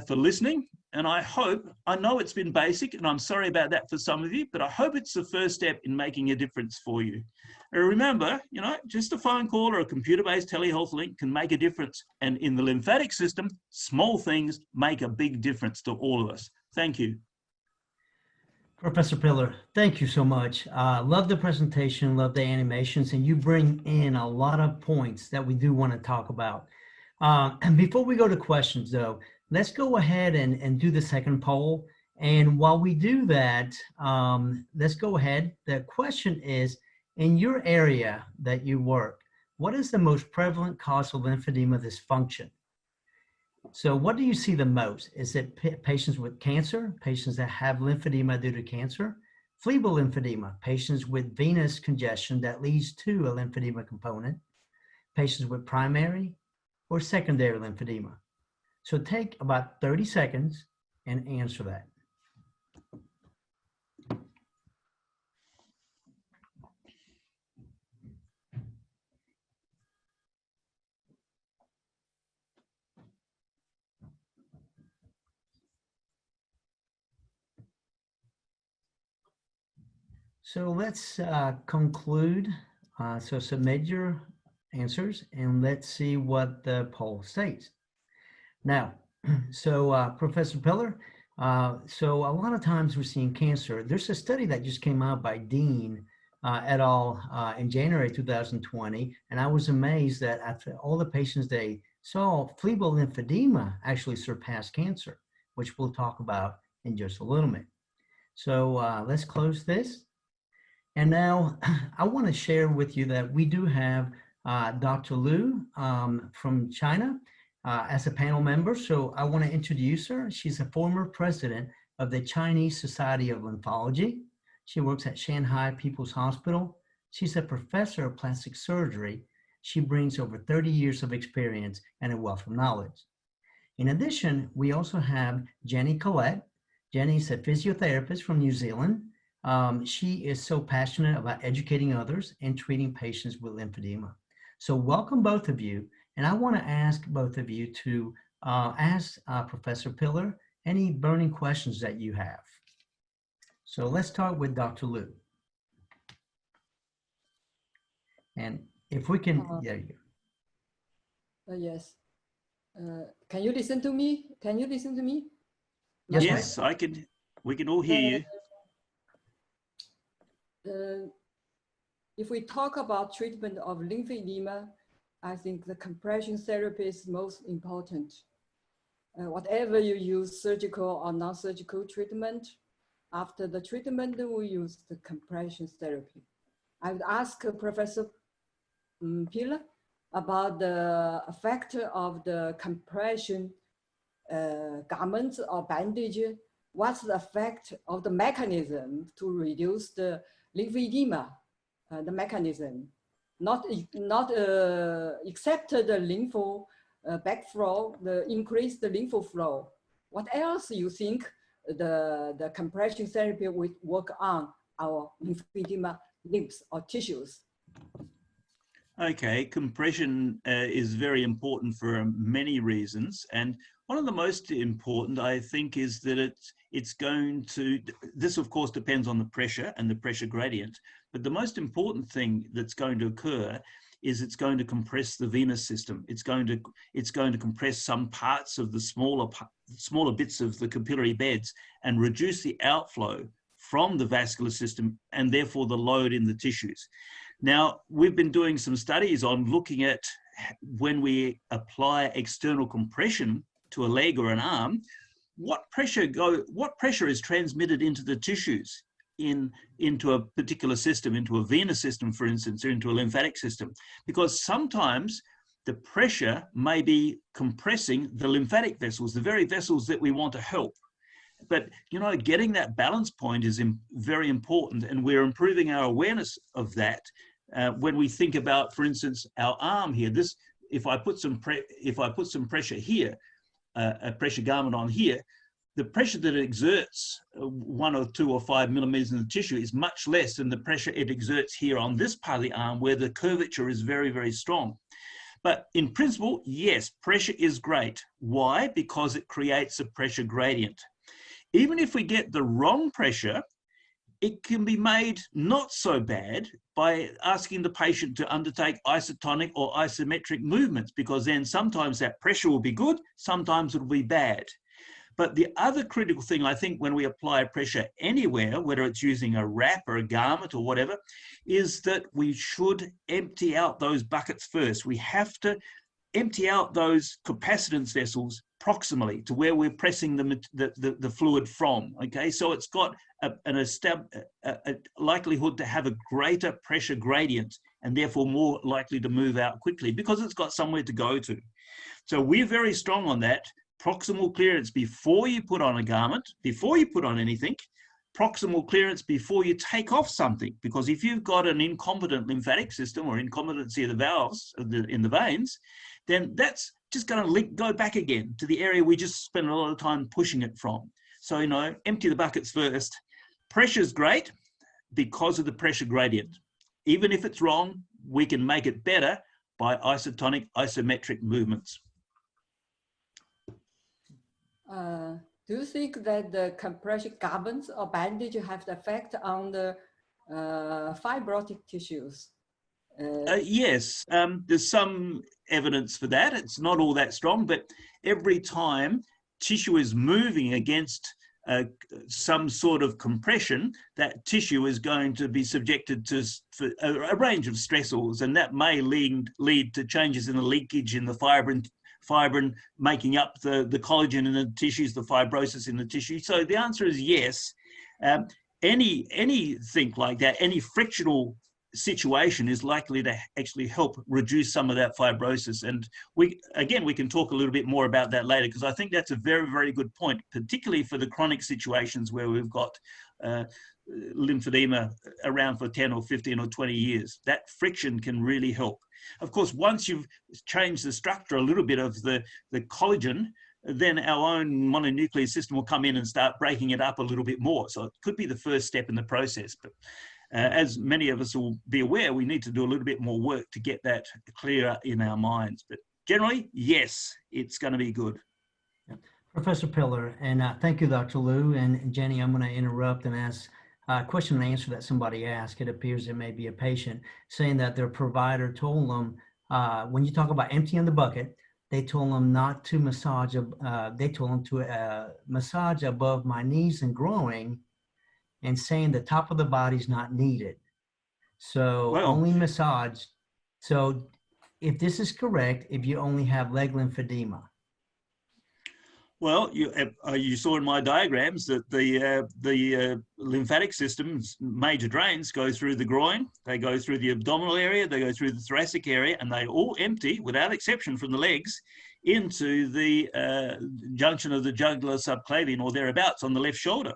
Speaker 4: for listening. And I know it's been basic, and I'm sorry about that for some of you, but I hope it's the first step in making a difference for you. And remember, you know, just a phone call or a computer-based telehealth link can make a difference. And in the lymphatic system, small things make a big difference to all of us. Thank you.
Speaker 2: Professor Pillar, thank you so much. Love the presentation, love the animations, and you bring in a lot of points that we do want to talk about. And before we go to questions, though, let's go ahead and do the second poll. And while we do that, let's go ahead. The question is, in your area that you work, what is the most prevalent cause of lymphedema dysfunction? So what do you see the most? Is it patients with cancer, patients that have lymphedema due to cancer? Febrile lymphedema, patients with venous congestion that leads to a lymphedema component? Patients with primary or secondary lymphedema? So take about 30 seconds and answer that. So let's conclude. So submit your answers and let's see what the poll states. Now, so Professor Pillar, so a lot of times we're seeing cancer. There's a study that just came out by Dean et al. In January 2020, and I was amazed that after all the patients they saw, febrile lymphedema actually surpassed cancer, which we'll talk about in just a little bit. So let's close this. And now I want to share with you that we do have Dr. Liu from China as a panel member. So I want to introduce her. She's a former president of the Chinese Society of Lymphology. She works at Shanghai People's Hospital. She's a professor of plastic surgery. She brings over 30 years of experience and a wealth of knowledge. In addition, we also have Jenny Collette. Jenny's a physiotherapist from New Zealand. She is so passionate about educating others and treating patients with lymphedema. So welcome both of you. And I want to ask both of you to ask Professor Pillar any burning questions that you have. So let's start with Dr. Liu. And if we can, there you go.
Speaker 5: Yes. Can you listen to me? Can you listen to me?
Speaker 4: Yes, I can. We can all hear you.
Speaker 5: If we talk about treatment of lymphedema, I think the compression therapy is most important. Whatever you use, surgical or non-surgical treatment, after the treatment, we use the compression therapy. I would ask Professor Piller about the effect of the compression garments or bandage. What's the effect of the mechanism to reduce the lymphedema, the mechanism? Not except the lymph backflow, the increased lymph flow. What else you think the compression therapy would work on our lymphedema limbs or tissues?
Speaker 4: Okay, compression is very important for many reasons, and one of the most important, I think, is that it's going to, this of course depends on the pressure and the pressure gradient, but the most important thing that's going to occur is it's going to compress the venous system. It's going to compress some parts of the smaller bits of the capillary beds and reduce the outflow from the vascular system and therefore the load in the tissues. Now, we've been doing some studies on looking at when we apply external compression to a leg or an arm, what pressure is transmitted into the tissues into a particular system, into a venous system, for instance, or into a lymphatic system, because sometimes the pressure may be compressing the lymphatic vessels, the very vessels that we want to help. But, you know, getting that balance point is very important, and we're improving our awareness of that when we think about, for instance, our arm here. This, if I put some pressure here, a pressure garment on here, the pressure that it exerts 1 or 2 or 5 millimeters in the tissue is much less than the pressure it exerts here on this part of the arm where the curvature is very, very strong. But in principle, yes, pressure is great. Why? Because it creates a pressure gradient. Even if we get the wrong pressure, it can be made not so bad by asking the patient to undertake isotonic or isometric movements, because then sometimes that pressure will be good, sometimes it'll be bad. But the other critical thing, I think, when we apply pressure anywhere, whether it's using a wrap or a garment or whatever, is that we should empty out those buckets first. We have to empty out those capacitance vessels proximally to where we're pressing the fluid from, okay? So it's got a likelihood to have a greater pressure gradient and therefore more likely to move out quickly because it's got somewhere to go to. So we're very strong on that. Proximal clearance before you put on a garment, before you put on anything, proximal clearance before you take off something, because if you've got an incompetent lymphatic system or incompetency of the valves in the veins, then that's just going to go back again to the area we just spent a lot of time pushing it from. So, you know, empty the buckets first. Pressure's great because of the pressure gradient. Even if it's wrong, we can make it better by isotonic, isometric movements.
Speaker 5: Do you think that the compression garments or bandage have the effect on the fibrotic tissues?
Speaker 4: Yes, there's some evidence for that. It's not all that strong, but every time tissue is moving against some sort of compression, that tissue is going to be subjected to a range of stressors, and that may lead to changes in the leakage in the fibrin making up the collagen in the tissues, the fibrosis in the tissue. So the answer is yes. Anything like that, any frictional situation is likely to actually help reduce some of that fibrosis. And we can talk a little bit more about that later, because I think that's a very, very good point, particularly for the chronic situations where we've got lymphedema around for 10 or 15 or 20 years. That friction can really help. Of course, once you've changed the structure a little bit of the collagen, then our own mononuclear system will come in and start breaking it up a little bit more. So it could be the first step in the process. But as many of us will be aware, we need to do a little bit more work to get that clearer in our minds. But generally, yes, it's going to be good.
Speaker 2: Yeah. Professor Piller, and thank you, Dr. Liu. And Jenny, I'm going to interrupt and ask a question and answer that somebody asked. It appears it may be a patient saying that their provider told them, when you talk about emptying the bucket, they told them not to massage, they told them to massage above my knees and groin, and saying the top of the body is not needed. So only massage. So if this is correct, if you only have leg lymphedema.
Speaker 4: Well, you saw in my diagrams that the lymphatic system's major drains go through the groin, they go through the abdominal area, they go through the thoracic area, and they all empty, without exception from the legs, into the junction of the jugular subclavian or thereabouts on the left shoulder.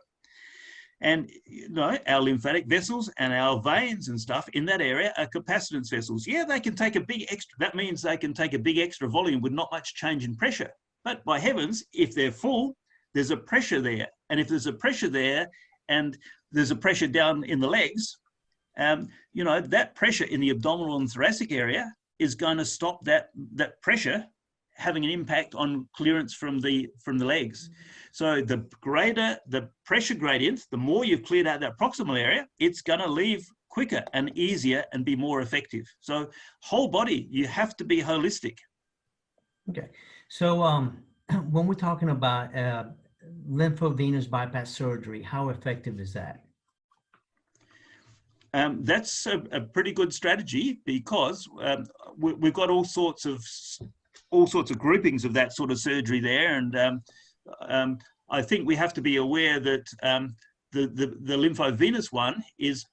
Speaker 4: And you know, our lymphatic vessels and our veins and stuff in that area are capacitance vessels. Yeah, they can take a big extra, that means they can take a big extra volume with not much change in pressure. But by heavens, if they're full, there's a pressure there. And if there's a pressure there and there's a pressure down in the legs, you know, that pressure in the abdominal and thoracic area is going to stop that pressure having an impact on clearance from the legs. So the greater the pressure gradient, the more you've cleared out that proximal area, it's going to leave quicker and easier and be more effective. So whole body, you have to be holistic.
Speaker 2: Okay. So when we're talking about lymphovenous bypass surgery, how effective is that?
Speaker 4: That's a pretty good strategy because we've got all sorts of groupings of that sort of surgery there, and I think we have to be aware that the lymphovenous one is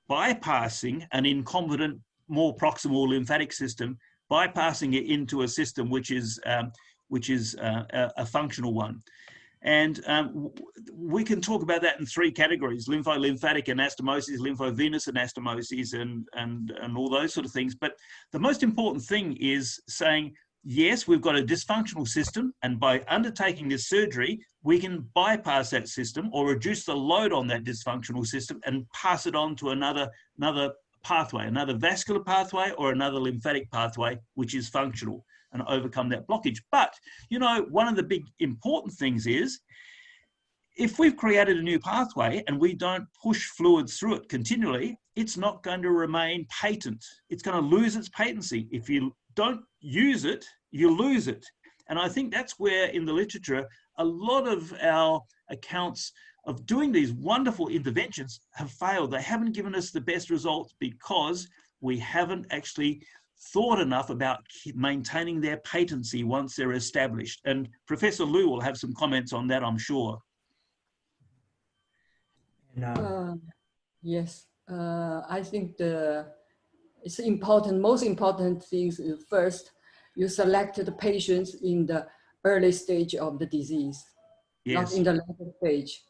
Speaker 4: bypassing an incompetent, more proximal lymphatic system, bypassing it into a system which is a functional one. And we can talk about that in three categories: lympholymphatic anastomosis, lymphovenous anastomosis, and all those sort of things. But the most important thing is saying, yes, we've got a dysfunctional system, and by undertaking this surgery, we can bypass that system or reduce the load on that dysfunctional system and pass it on to another pathway, another vascular pathway or another lymphatic pathway, which is functional, and overcome that blockage. But, you know, one of the big important things is, if we've created a new pathway and we don't push fluids through it continually, it's not going to remain patent. It's going to lose its patency. If you don't use it, you lose it. And I think that's where in the literature, a lot of our accounts of doing these wonderful interventions have failed. They haven't given us the best results because we haven't actually thought enough about maintaining their patency once they're established. And Professor Liu will have some comments on that, I'm sure.
Speaker 5: Yes, I think it's important. Most important things is first, you select the patients in the early stage of the disease, yes, not in the later stage,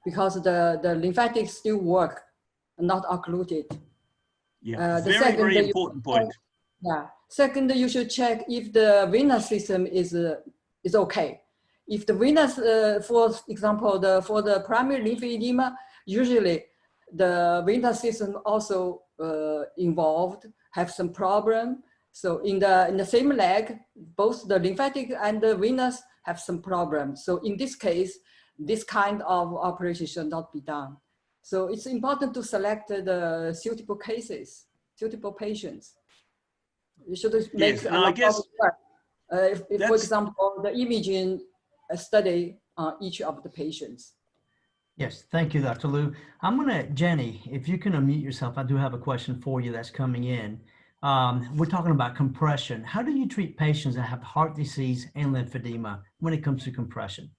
Speaker 5: because the lymphatics still work, not occluded.
Speaker 4: Yeah, very important point.
Speaker 5: Yeah. Second, you should check if the venous system is okay. If the venous, for example, for the primary lymphedema, usually the venous system also involved, have some problem. So in the same leg, both the lymphatic and the venous have some problem. So in this case, this kind of operation should not be done. So it's important to select the suitable cases, suitable patients. You should make
Speaker 4: yes, I guess
Speaker 5: if for example, the imaging study on each of the patients.
Speaker 2: Yes, thank you, Dr. Liu. I'm gonna, Jenny, if you can unmute yourself, I do have a question for you that's coming in. We're talking about compression. How do you treat patients that have heart disease and lymphedema when it comes to compression?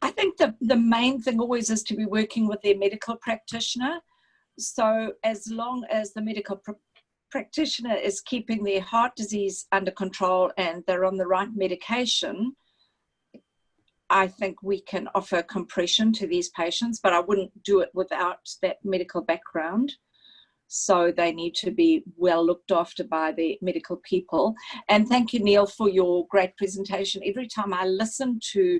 Speaker 6: I think the main thing always is to be working with their medical practitioner. So as long as the medical practitioner is keeping their heart disease under control and they're on the right medication, I think we can offer compression to these patients, but I wouldn't do it without that medical background. So they need to be well looked after by the medical people. And thank you, Neil, for your great presentation. Every time I listen to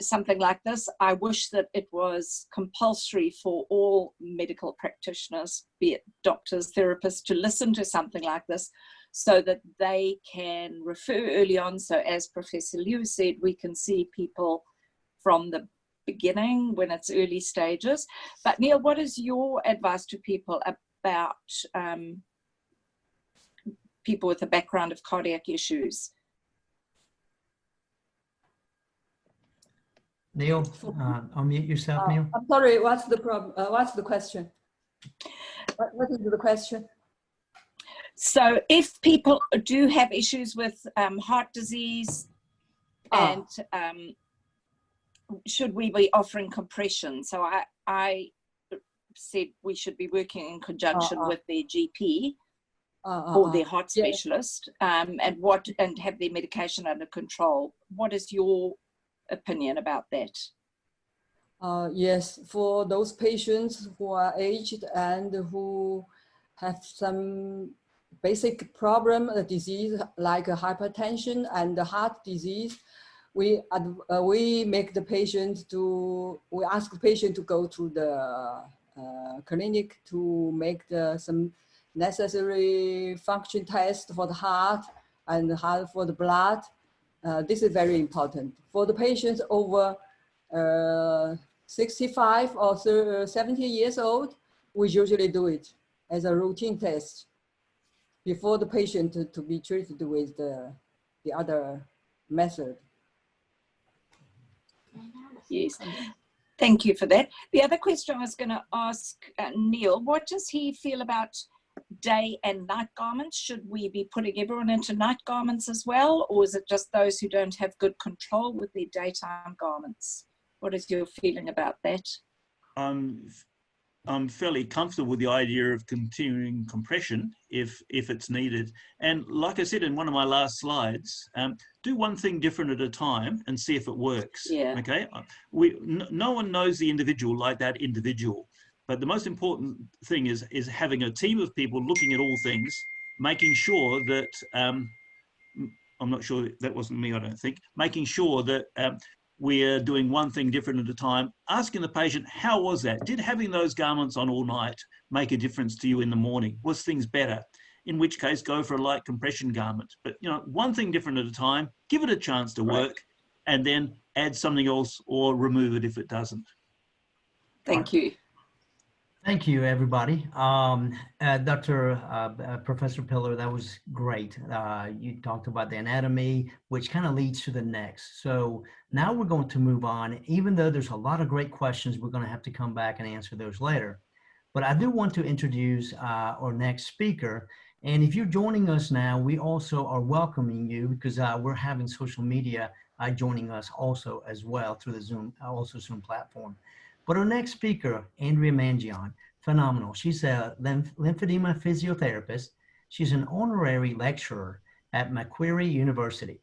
Speaker 6: something like this, I wish that it was compulsory for all medical practitioners, be it doctors, therapists, to listen to something like this so that they can refer early on. So as Professor Liu said, we can see people from the beginning when it's early stages. But Neil, what is your advice to people about people with a background of cardiac issues?
Speaker 2: Neil, unmute yourself, Neil.
Speaker 5: I'm sorry, what's the problem? What's the question? What is the question?
Speaker 6: So if people do have issues with heart disease, And should we be offering compression? So I said we should be working in conjunction with their GP or their heart specialist, and have their medication under control. What is your opinion about that?
Speaker 5: Yes, for those patients who are aged and who have some basic problem, a disease like hypertension and heart disease, we make the patient we ask the patient to go to the clinic to make some necessary function test for the heart and for the blood. This is very important. For the patients over 65 or 70 years old, we usually do it as a routine test before the patient to be treated with the other method.
Speaker 6: Yes, thank you for that. The other question I was going to ask Neil, what does he feel about day and night garments? Should we be putting everyone into night garments as well, or is it just those who don't have good control with their daytime garments? What is your feeling about that?
Speaker 4: I'm fairly comfortable with the idea of continuing compression if it's needed. And like I said in one of my last slides, do one thing different at a time and see if it works.
Speaker 6: Yeah.
Speaker 4: Okay. No one knows the individual like that individual, but the most important thing is having a team of people looking at all things, making sure that I'm not sure that wasn't me. I don't think making sure that we're doing one thing different at a time, asking the patient, how was that? Did having those garments on all night make a difference to you in the morning? Was things better? In which case, go for a light compression garment. But, one thing different at a time, give it a chance to work, and then add something else or remove it if it doesn't.
Speaker 6: Thank you.
Speaker 2: Thank you, everybody. Professor Pillar, that was great. You talked about the anatomy, which kind of leads to the next. So now we're going to move on. Even though there's a lot of great questions, we're going to have to come back and answer those later. But I do want to introduce our next speaker. And if you're joining us now, we also are welcoming you because we're having social media joining us also as well through the Zoom platform. But our next speaker, Andrea Mangion, phenomenal. She's a lymphedema physiotherapist. She's an honorary lecturer at Macquarie University.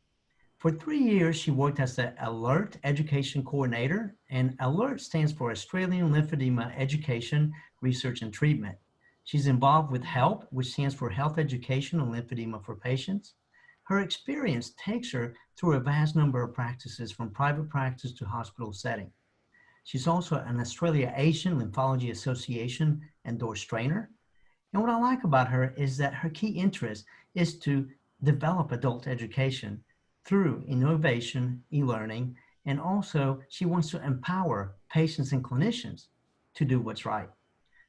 Speaker 2: For 3 years, she worked as the ALERT Education Coordinator, and ALERT stands for Australian Lymphedema Education, Research and Treatment. She's involved with HELP, which stands for Health Education on Lymphedema for Patients. Her experience takes her through a vast number of practices from private practice to hospital setting. She's also an Australia-Asian Lymphology Association endorsed trainer. And what I like about her is that her key interest is to develop adult education through innovation, e-learning, and also she wants to empower patients and clinicians to do what's right.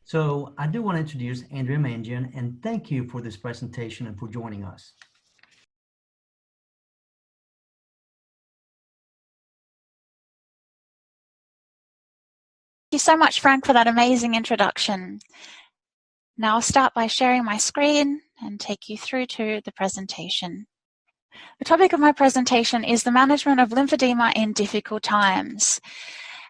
Speaker 2: So I do want to introduce Andrea Mangion, and thank you for this presentation and for joining us.
Speaker 7: Thank you so much, Frank, for that amazing introduction. Now I'll start by sharing my screen and take you through to the presentation. The topic of my presentation is the management of lymphedema in difficult times.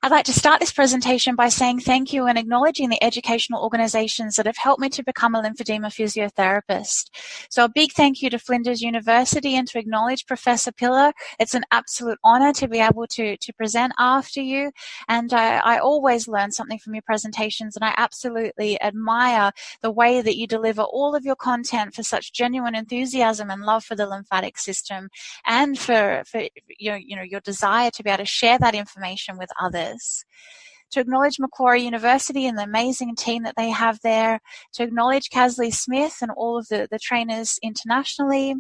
Speaker 7: I'd like to start this presentation by saying thank you and acknowledging the educational organisations that have helped me to become a lymphedema physiotherapist. So a big thank you to Flinders University and to acknowledge Professor Pillar. It's an absolute honour to be able to present after you, and I always learn something from your presentations, and I absolutely admire the way that you deliver all of your content for such genuine enthusiasm and love for the lymphatic system, and for your desire to be able to share that information with others. To acknowledge Macquarie University and the amazing team that they have there, to acknowledge Casley Smith and all of the trainers internationally.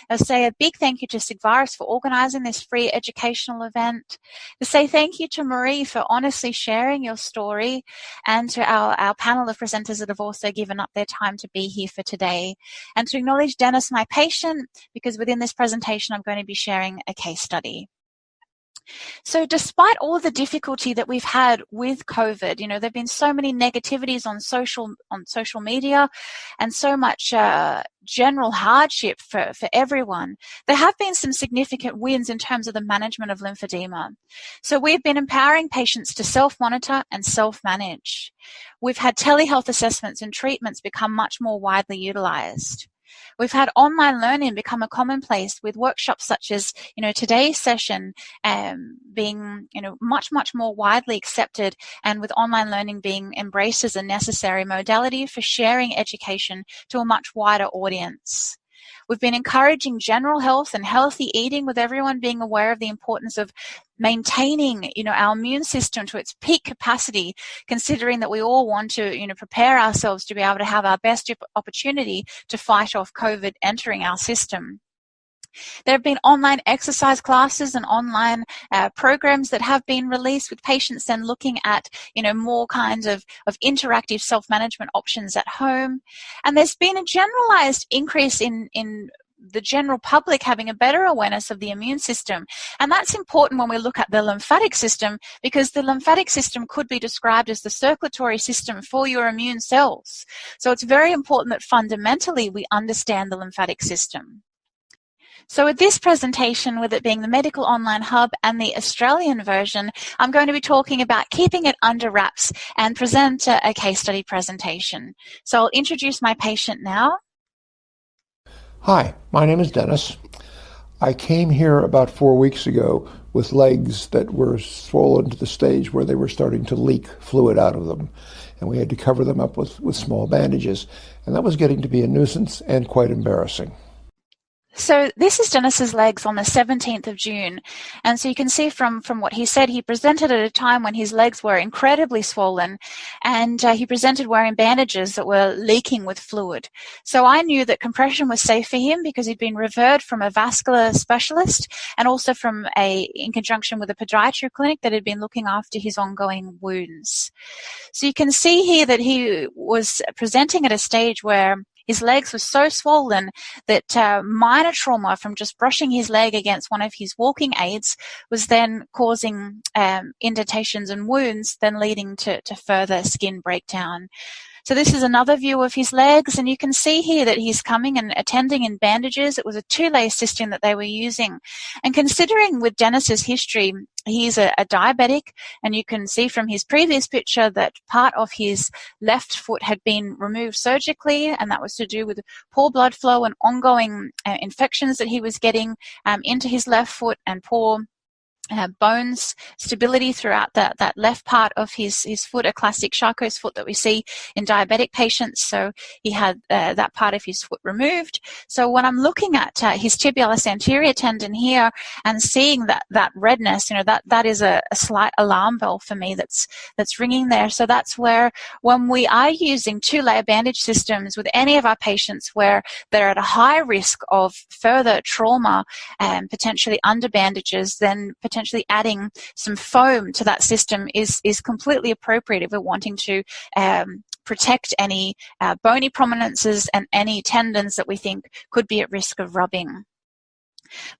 Speaker 7: I'll say a big thank you to Sigvaris for organising this free educational event. To say thank you to Marie for honestly sharing your story, and to our panel of presenters that have also given up their time to be here for today. And to acknowledge Dennis, my patient, because within this presentation I'm going to be sharing a case study. So despite all the difficulty that we've had with COVID, there've been so many negativities on social media and so much general hardship for everyone, there have been some significant wins in terms of the management of lymphedema. So we've been empowering patients to self-monitor and self-manage. We've had telehealth assessments and treatments become much more widely utilized. We've had online learning become a commonplace with workshops such as, today's session being, much more widely accepted, and with online learning being embraced as a necessary modality for sharing education to a much wider audience. We've been encouraging general health and healthy eating, with everyone being aware of the importance of maintaining, our immune system to its peak capacity, considering that we all want to, prepare ourselves to be able to have our best opportunity to fight off COVID entering our system. There have been online exercise classes and online programs that have been released, with patients then looking at, more kinds of interactive self-management options at home. And there's been a generalized increase in the general public having a better awareness of the immune system. And that's important when we look at the lymphatic system, because the lymphatic system could be described as the circulatory system for your immune cells. So it's very important that fundamentally we understand the lymphatic system. So with this presentation, with it being the Medical Online Hub and the Australian version, I'm going to be talking about keeping it under wraps and present a case study presentation. So I'll introduce my patient now.
Speaker 8: Hi, my name is Dennis. I came here about 4 weeks ago with legs that were swollen to the stage where they were starting to leak fluid out of them, and we had to cover them up with small bandages, and that was getting to be a nuisance and quite embarrassing.
Speaker 7: So this is Dennis's legs on the 17th of June. And so you can see from what he said, he presented at a time when his legs were incredibly swollen, and he presented wearing bandages that were leaking with fluid. So I knew that compression was safe for him because he'd been referred from a vascular specialist and also in conjunction with a podiatry clinic that had been looking after his ongoing wounds. So you can see here that he was presenting at a stage where his legs were so swollen that minor trauma from just brushing his leg against one of his walking aids was then causing indentations and wounds, then leading to further skin breakdown. So this is another view of his legs, and you can see here that he's coming and attending in bandages. It was a 2-layer system that they were using. And considering with Dennis's history, he's a diabetic, and you can see from his previous picture that part of his left foot had been removed surgically, and that was to do with poor blood flow and ongoing infections that he was getting into his left foot, and poor bones stability throughout that left part of his foot, a classic Charcot's foot that we see in diabetic patients. So he had that part of his foot removed. So when I'm looking at his tibialis anterior tendon here and seeing that redness, that is a slight alarm bell for me that's ringing there. So that's where, when we are using 2-layer bandage systems with any of our patients where they're at a high risk of further trauma and potentially under bandages, then potentially adding some foam to that system is completely appropriate if we're wanting to protect any bony prominences and any tendons that we think could be at risk of rubbing.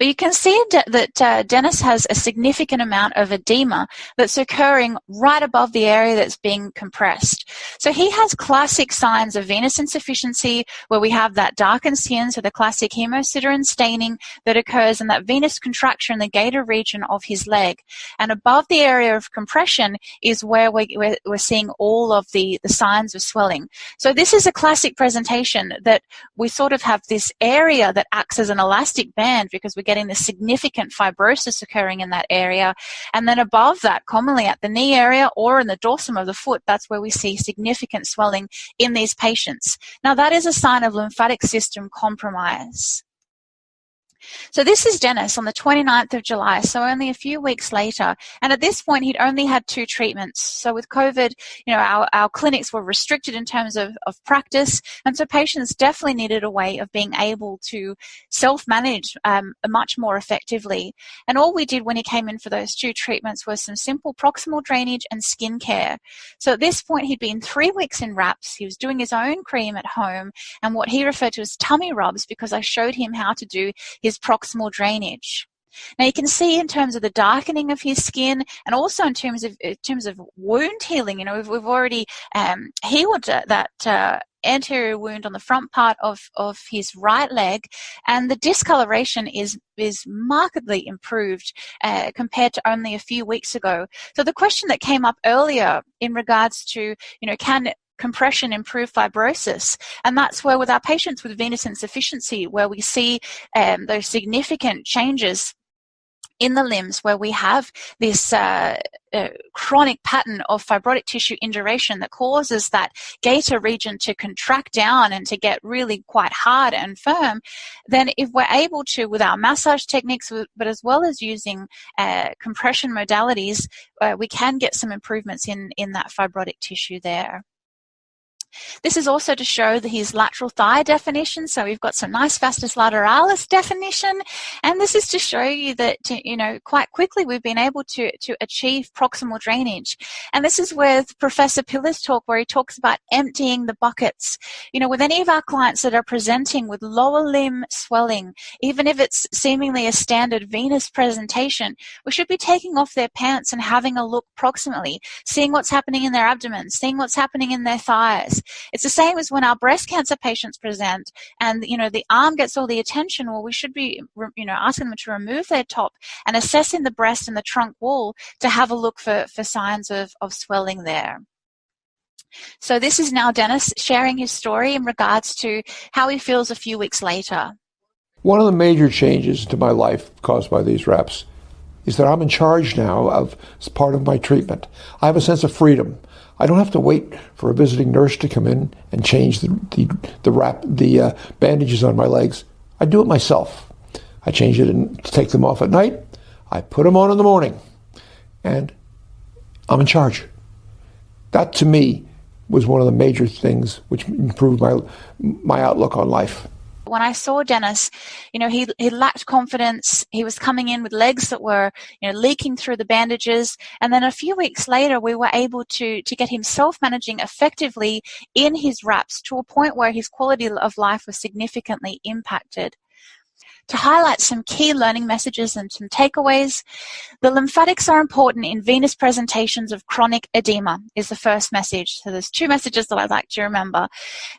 Speaker 7: But you can see that Dennis has a significant amount of edema that's occurring right above the area that's being compressed. So he has classic signs of venous insufficiency, where we have that darkened skin, so the classic hemosiderin staining that occurs in that venous contraction in the gaiter region of his leg. And above the area of compression is where we're seeing all of the signs of swelling. So this is a classic presentation that we sort of have this area that acts as an elastic band, because we're getting this significant fibrosis occurring in that area. And then above that, commonly at the knee area or in the dorsum of the foot, that's where we see significant swelling in these patients. Now, that is a sign of lymphatic system compromise. So this is Dennis on the 29th of July, so only a few weeks later. And at this point, he'd only had 2 treatments. So with COVID, our clinics were restricted in terms of practice. And so patients definitely needed a way of being able to self-manage much more effectively. And all we did when he came in for those 2 treatments was some simple proximal drainage and skin care. So at this point, he'd been 3 weeks in wraps. He was doing his own cream at home and what he referred to as tummy rubs, because I showed him how to do his proximal drainage. Now you can see in terms of the darkening of his skin, and also in terms of wound healing. We've already healed that anterior wound on the front part of his right leg, and the discoloration is markedly improved compared to only a few weeks ago. So the question that came up earlier in regards to, can compression improve fibrosis? And that's where with our patients with venous insufficiency, where we see those significant changes in the limbs, where we have this chronic pattern of fibrotic tissue induration that causes that gaiter region to contract down and to get really quite hard and firm, then if we're able to, with our massage techniques, but as well as using compression modalities, we can get some improvements in that fibrotic tissue there. This is also to show his lateral thigh definition. So we've got some nice vastus lateralis definition. And this is to show you that, quite quickly we've been able to achieve proximal drainage. And this is with Professor Pillar's talk, where he talks about emptying the buckets. With any of our clients that are presenting with lower limb swelling, even if it's seemingly a standard venous presentation, we should be taking off their pants and having a look proximally, seeing what's happening in their abdomen, seeing what's happening in their thighs. It's the same as when our breast cancer patients present and, the arm gets all the attention. Well, we should be, asking them to remove their top and assessing the breast and the trunk wall to have a look for signs of swelling there. So this is now Dennis sharing his story in regards to how he feels a few weeks later.
Speaker 8: One of the major changes to my life caused by these wraps is that I'm in charge now of part of my treatment. I have a sense of freedom. I don't have to wait for a visiting nurse to come in and change the bandages on my legs. I do it myself. I change it and take them off at night. I put them on in the morning, and I'm in charge. That, to me, was one of the major things which improved my outlook on life.
Speaker 7: When I saw Dennis, he lacked confidence. He was coming in with legs that were, leaking through the bandages. And then a few weeks later, we were able to get him self-managing effectively in his wraps to a point where his quality of life was significantly impacted. To highlight some key learning messages and some takeaways, the lymphatics are important in venous presentations of chronic edema is the first message. So there's two messages that I'd like to remember.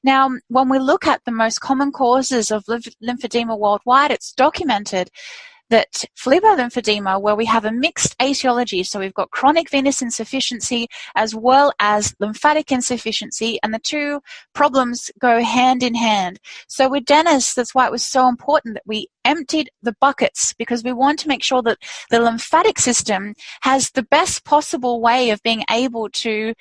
Speaker 7: Now, when we look at the most common causes of lymphedema worldwide, it's documented that phlebolymphedema, where we have a mixed etiology, so we've got chronic venous insufficiency as well as lymphatic insufficiency, and the two problems go hand in hand. So with Dennis, that's why it was so important that we emptied the buckets, because we want to make sure that the lymphatic system has the best possible way of being able to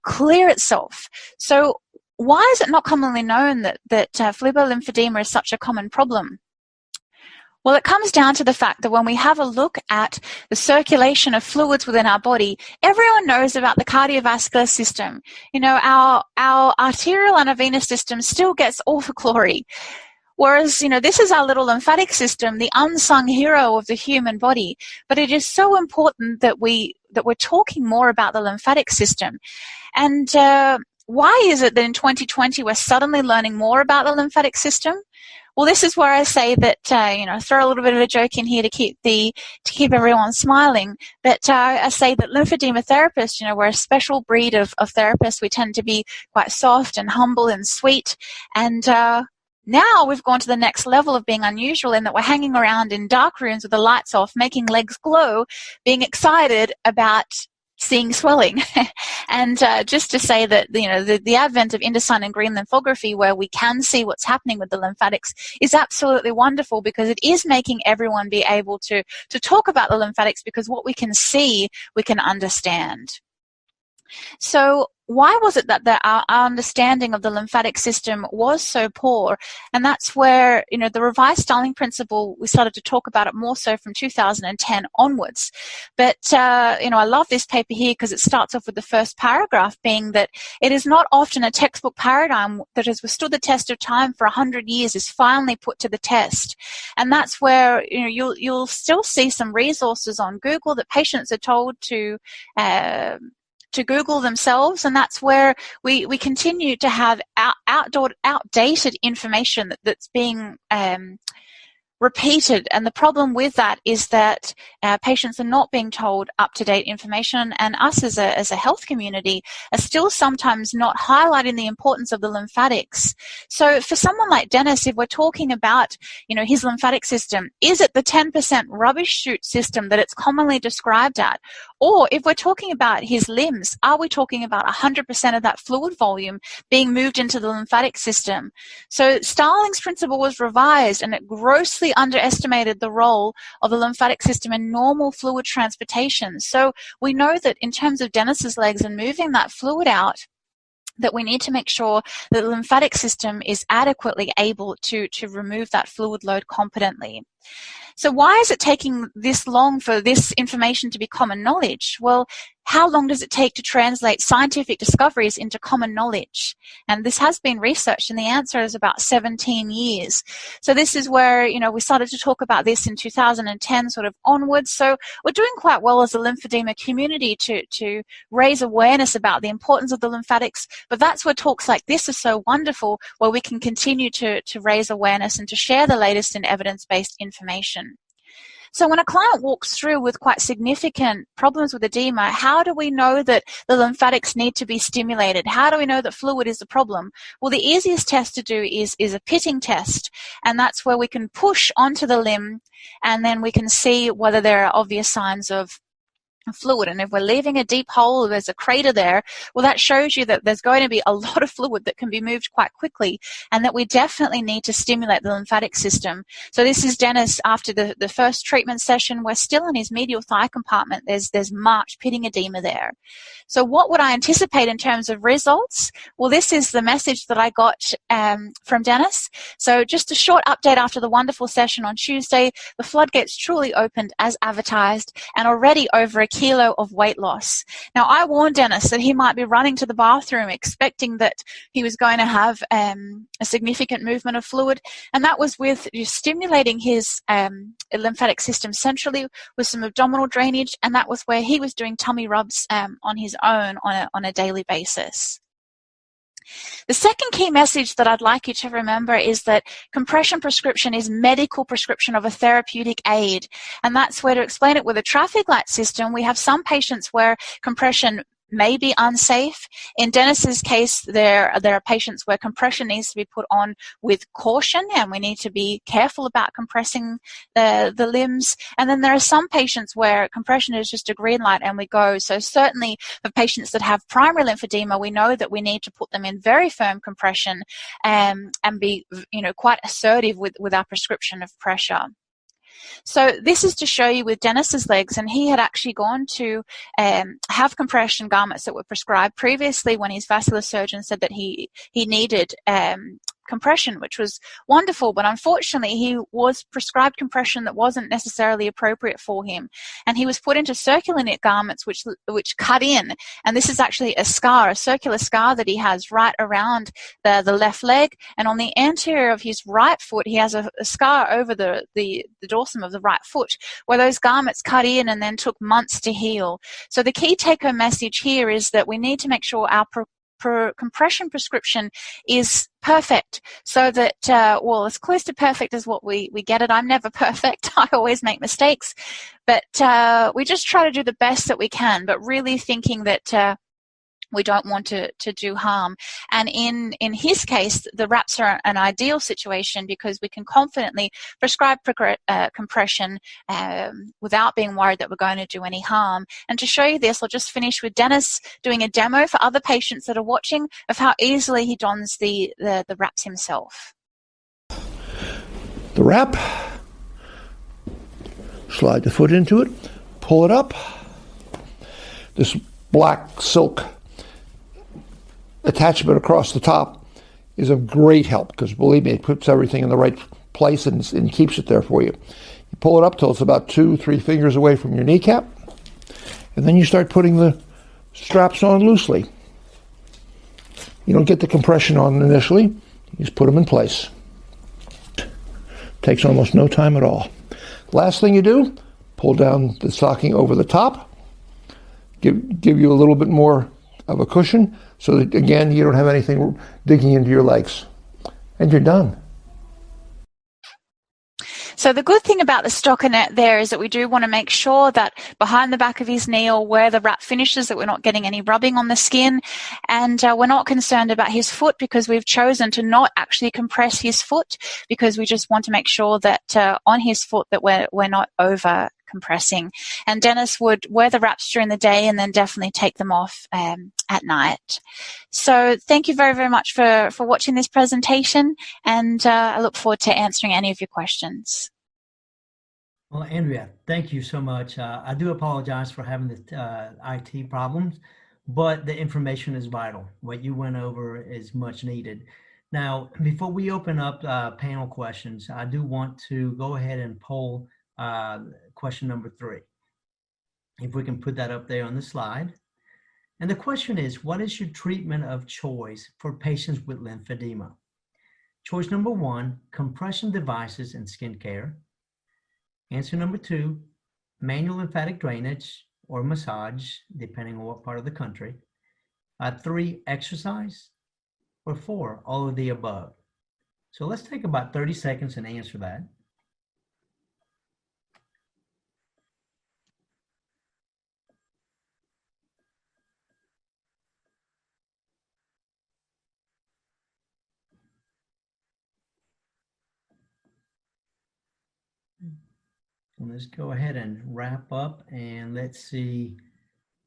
Speaker 7: clear itself. So why is it not commonly known that phlebolymphedema is such a common problem? Well, it comes down to the fact that when we have a look at the circulation of fluids within our body, everyone knows about the cardiovascular system. Our arterial and our venous system still gets all the glory. Whereas, this is our little lymphatic system, the unsung hero of the human body. But it is so important that we're talking more about the lymphatic system. And why is it that in 2020 we're suddenly learning more about the lymphatic system? Well, this is where I say that, throw a little bit of a joke in here to keep everyone smiling. But I say that lymphedema therapists, we're a special breed of therapists. We tend to be quite soft and humble and sweet. And now we've gone to the next level of being unusual in that we're hanging around in dark rooms with the lights off, making legs glow, being excited about seeing swelling. And just to say that, the advent of indocyanine and green lymphography, where we can see what's happening with the lymphatics, is absolutely wonderful, because it is making everyone be able to talk about the lymphatics, because what we can see, we can understand. So why was it that our understanding of the lymphatic system was so poor? And that's where, the revised styling principle, we started to talk about it more so from 2010 onwards. But, I love this paper here because it starts off with the first paragraph being that it is not often a textbook paradigm that has withstood the test of time for 100 years is finally put to the test. And that's where, you'll still see some resources on Google that patients are told to Google themselves, and that's where we continue to have outdated information that's being repeated. And the problem with that is that patients are not being told up-to-date information, and us as a health community are still sometimes not highlighting the importance of the lymphatics. So for someone like Dennis, if we're talking about, his lymphatic system, is it the 10% rubbish chute system that it's commonly described at? Or if we're talking about his limbs, are we talking about 100% of that fluid volume being moved into the lymphatic system? So Starling's principle was revised, and it grossly underestimated the role of the lymphatic system in normal fluid transportation. So we know that in terms of Dennis's legs and moving that fluid out, that we need to make sure that the lymphatic system is adequately able to remove that fluid load competently. So why is it taking this long for this information to be common knowledge? Well, how long does it take to translate scientific discoveries into common knowledge? And this has been researched, and the answer is about 17 years. So this is where, we started to talk about this in 2010 sort of onwards. So we're doing quite well as a lymphedema community to raise awareness about the importance of the lymphatics, but that's where talks like this are so wonderful, where we can continue to raise awareness and to share the latest in evidence-based information. So when a client walks through with quite significant problems with edema, how do we know that the lymphatics need to be stimulated? How do we know that fluid is the problem? Well, the easiest test to do is a pitting test, and that's where we can push onto the limb, and then we can see whether there are obvious signs of fluid. And if we're leaving a deep hole, there's a crater there, well, that shows you that there's going to be a lot of fluid that can be moved quite quickly, and that we definitely need to stimulate the lymphatic system. So this is Dennis after the first treatment session. We're still in his medial thigh compartment. There's marked pitting edema there. So what would I anticipate in terms of results? Well, this is the message that I got from Dennis. So just a short update after the wonderful session on Tuesday. The floodgates truly opened as advertised, and already over a kilo of weight loss. Now, I warned Dennis that he might be running to the bathroom expecting that he was going to have a significant movement of fluid, and that was with stimulating his lymphatic system centrally with some abdominal drainage, and that was where he was doing tummy rubs on his own on a daily basis. The second key message that I'd like you to remember is that compression prescription is medical prescription of a therapeutic aid. And that's where, to explain it with a traffic light system, we have some patients where compression may be unsafe. In Dennis's case, there are patients where compression needs to be put on with caution, and we need to be careful about compressing the limbs. And then there are some patients where compression is just a green light and we go. So certainly for patients that have primary lymphedema, we know that we need to put them in very firm compression and be quite assertive with our prescription of pressure. So this is to show you with Dennis's legs, and he had actually gone to have compression garments that were prescribed previously when his vascular surgeon said that he needed compression, which was wonderful, but unfortunately he was prescribed compression that wasn't necessarily appropriate for him, and he was put into circular knit garments which cut in, and this is actually a circular scar that he has right around the left leg, and on the anterior of his right foot he has a scar over the dorsum of the right foot where those garments cut in and then took months to heal. So the key take-home message here is that we need to make sure our compression prescription is perfect, so that as close to perfect as what we get it. I'm never perfect. I always make mistakes, but we just try to do the best that we can, but really thinking that we don't want to do harm. And in his case, the wraps are an ideal situation because we can confidently prescribe compression without being worried that we're going to do any harm. And to show you this, I'll just finish with Dennis doing a demo for other patients that are watching of how easily he dons the wraps himself.
Speaker 8: The wrap, slide the foot into it, pull it up. This black silk attachment across the top is of great help because, believe me, it puts everything in the right place and keeps it there for you. You pull it up till it's about 2-3 fingers away from your kneecap, and then you start putting the straps on loosely. You don't get the compression on initially. You just put them in place. Takes almost no time at all. Last thing you do, pull down the stocking over the top, give you a little bit more of a cushion so that, again, you don't have anything digging into your legs. And you're done.
Speaker 7: So So the good thing about the stockinette there is that we do want to make sure that behind the back of his knee or where the wrap finishes, that we're not getting any rubbing on the skin. And we're not concerned about his foot because we've chosen to not actually compress his foot, because we just want to make sure that on his foot that we're not over compressing. And Dennis would wear the wraps during the day and then definitely take them off at night. So thank you very, very much for watching this presentation, and I look forward to answering any of your questions.
Speaker 2: Well, Andrea, thank you so much. I do apologize for having the IT problems, but the information is vital. What you went over is much needed. Now, before we open up panel questions, I do want to go ahead and poll question number 3. If we can put that up there on the slide. And the question is, what is your treatment of choice for patients with lymphedema? Choice number 1, compression devices and skincare. Answer number 2, manual lymphatic drainage or massage, depending on what part of the country. 3, exercise. Or 4, all of the above. So let's take about 30 seconds and answer that. And let's go ahead and wrap up and let's see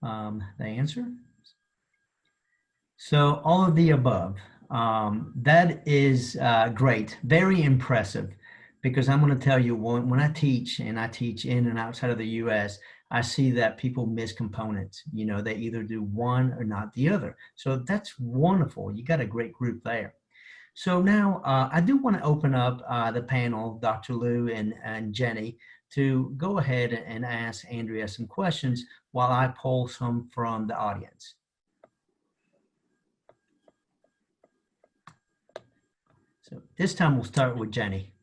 Speaker 2: the answer. So all of the above, that is great, very impressive, because I'm going to tell you, when I teach, and I teach in and outside of the US, I see that people miss components. You know, they either do one or not the other. So that's wonderful. You got a great group there. So now I do want to open up the panel, Dr. Lou and Jenny, to go ahead and ask Andrea some questions while I poll some from the audience. So this time we'll start with Jenny.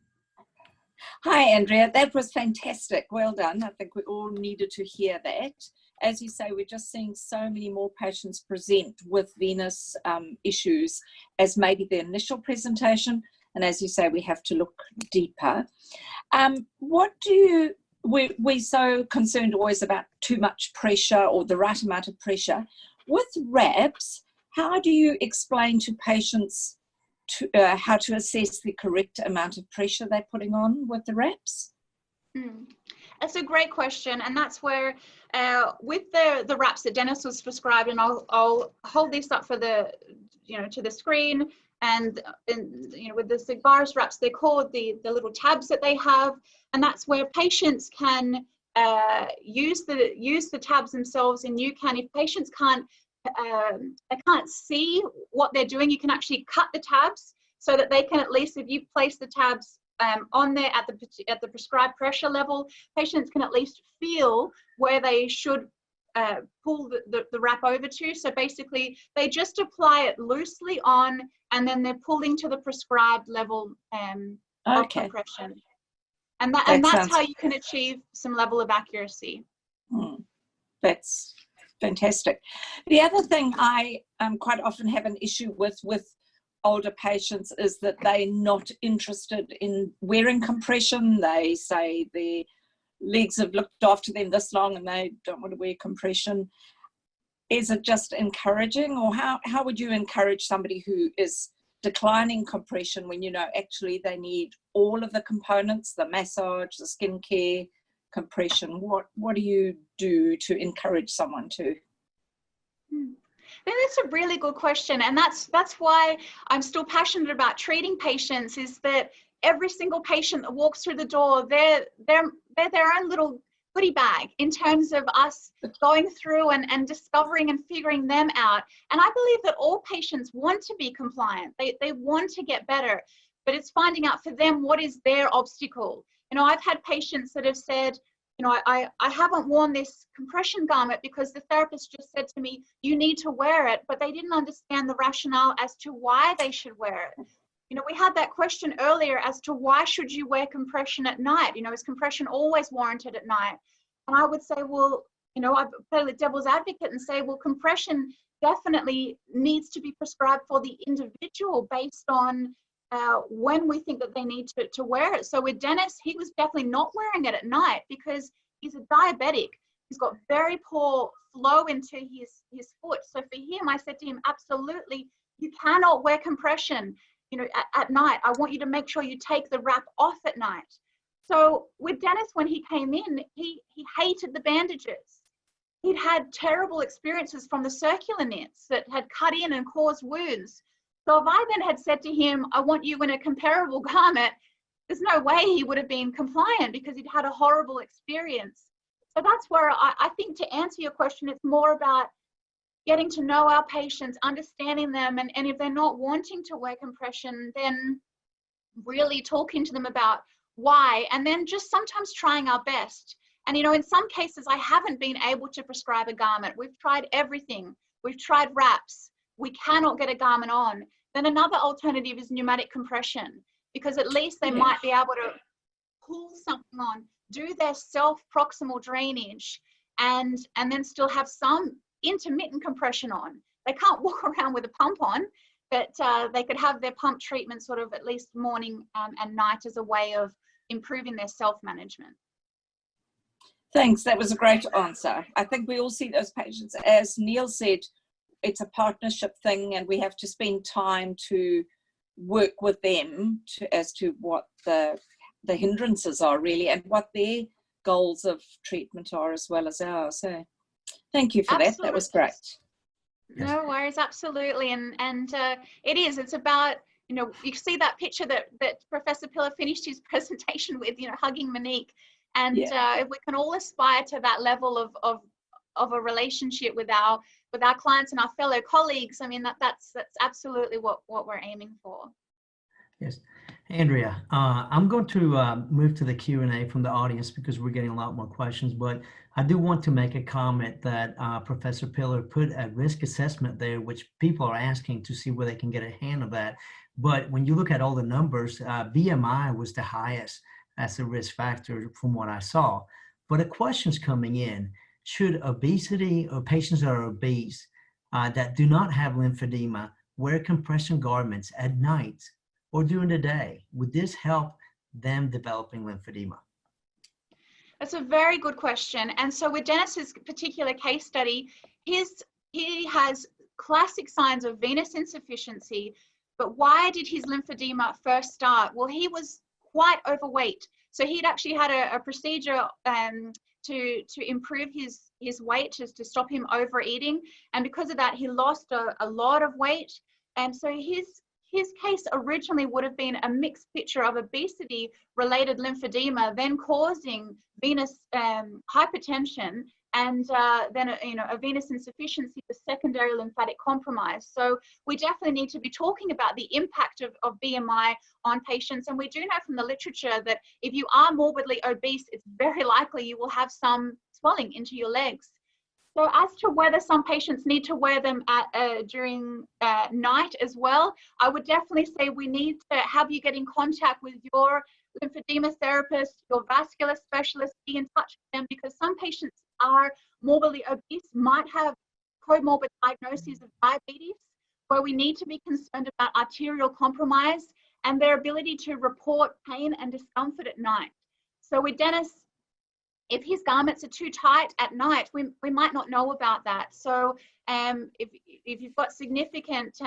Speaker 6: Hi, Andrea. That was fantastic. Well done. I think we all needed to hear that. As you say, we're just seeing so many more patients present with venous issues as maybe the initial presentation. And as you say, we have to look deeper. We're so concerned always about too much pressure or the right amount of pressure. With wraps, how do you explain to patients how to assess the correct amount of pressure they're putting on with the wraps?
Speaker 9: That's a great question, and that's where with the wraps that Dennis was prescribed, and I'll hold this up for the to the screen, and with the Sigvaris wraps, they're called the little tabs that they have, and that's where patients can use the tabs themselves, and you can, if patients can't see what they're doing, you can actually cut the tabs so that they can, at least if you place the tabs on there at the prescribed pressure level, patients can at least feel where they should pull the wrap over to. So basically they just apply it loosely on, and then they're pulling to the prescribed level of compression. And that's how you can achieve some level of accuracy.
Speaker 6: That's fantastic. The other thing I quite often have an issue with older patients is that they're not interested in wearing compression. They say their legs have looked after them this long and they don't want to wear compression. Is it just encouraging, or how would you encourage somebody who is declining compression when actually they need all of the components, the massage, the skincare, compression? What do you do to encourage someone to?
Speaker 9: That's a really good question, and that's why I'm still passionate about treating patients, is that every single patient that walks through the door, they're their own little goodie bag in terms of us going through and discovering and figuring them out. And I believe that all patients want to be compliant. They want to get better, but it's finding out for them what is their obstacle. I've had patients that have said, I haven't worn this compression garment because the therapist just said to me, you need to wear it, but they didn't understand the rationale as to why they should wear it. We had that question earlier as to why should you wear compression at night? Is compression always warranted at night? And I would say, well, I play the devil's advocate and say, well, compression definitely needs to be prescribed for the individual based on when we think that they need to wear it. So with Dennis, he was definitely not wearing it at night because he's a diabetic. He's got very poor flow into his foot. So for him, I said to him, absolutely, you cannot wear compression, you know, at night. I want you to make sure you take the wrap off at night. So with Dennis, when he came in, he hated the bandages. He'd had terrible experiences from the circular knits that had cut in and caused wounds. So if I then had said to him, I want you in a comparable garment, there's no way he would have been compliant because he'd had a horrible experience. So that's where I think, to answer your question, it's more about getting to know our patients, understanding them, and if they're not wanting to wear compression, then really talking to them about why, and then just sometimes trying our best. And, you know, in some cases, I haven't been able to prescribe a garment. We've tried everything. We've tried wraps. We cannot get a garment on. Then another alternative is pneumatic compression, because at least they might be able to pull something on, do their self-proximal drainage, and then still have some intermittent compression on. They can't walk around with a pump on, but they could have their pump treatment sort of at least morning and night as a way of improving their self-management.
Speaker 6: Thanks, that was a great answer. I think we all see those patients. As Neil said, it's a partnership thing, and we have to spend time to work with them as to what the hindrances are really, and what their goals of treatment are as well as ours. So thank you for that. That was great.
Speaker 9: No worries, absolutely. And it's about, you know, you see that picture that Professor Pillar finished his presentation with, you know, hugging Monique. And if we can all aspire to that level of a relationship with our clients and our fellow colleagues, I mean, that's absolutely what we're aiming for.
Speaker 2: Yes. Andrea, I'm going to move to the Q&A from the audience because we're getting a lot more questions, but I do want to make a comment that Professor Pillar put a risk assessment there, which people are asking to see where they can get a hand of that. But when you look at all the numbers, BMI was the highest as a risk factor from what I saw. But a question's coming in: should obesity or patients that are obese that do not have lymphedema wear compression garments at night or during the day? Would this help them developing lymphedema?
Speaker 9: That's a very good question. And so with Dennis's particular case study, he has classic signs of venous insufficiency. But why did his lymphedema first start? Well, he was quite overweight. So he'd actually had a procedure to improve his weight, to stop him overeating. And because of that, he lost a lot of weight. And so his case originally would have been a mixed picture of obesity-related lymphedema, then causing venous hypertension, and then a venous insufficiency, the secondary lymphatic compromise. So we definitely need to be talking about the impact of BMI on patients. And we do know from the literature that if you are morbidly obese, it's very likely you will have some swelling into your legs. So as to whether some patients need to wear them during night as well, I would definitely say we need to have you get in contact with your lymphedema therapist, your vascular specialist, be in touch with them, because some patients are morbidly obese, might have comorbid diagnoses of diabetes, where we need to be concerned about arterial compromise and their ability to report pain and discomfort at night. So with Dennis, if his garments are too tight at night, we might not know about that. So if you've got significant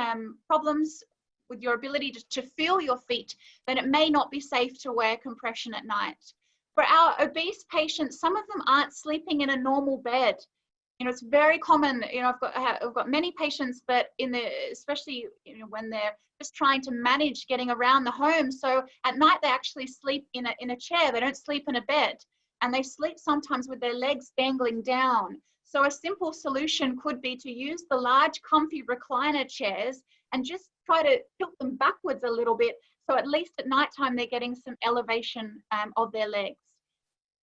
Speaker 9: problems with your ability to feel your feet, then it may not be safe to wear compression at night. For our obese patients, some of them aren't sleeping in a normal bed. You know, it's very common. You know, I've got many patients that especially when they're just trying to manage getting around the home. So at night they actually sleep in a chair. They don't sleep in a bed, and they sleep sometimes with their legs dangling down. So a simple solution could be to use the large comfy recliner chairs and just try to tilt them backwards a little bit. So at least at nighttime, they're getting some elevation of their legs.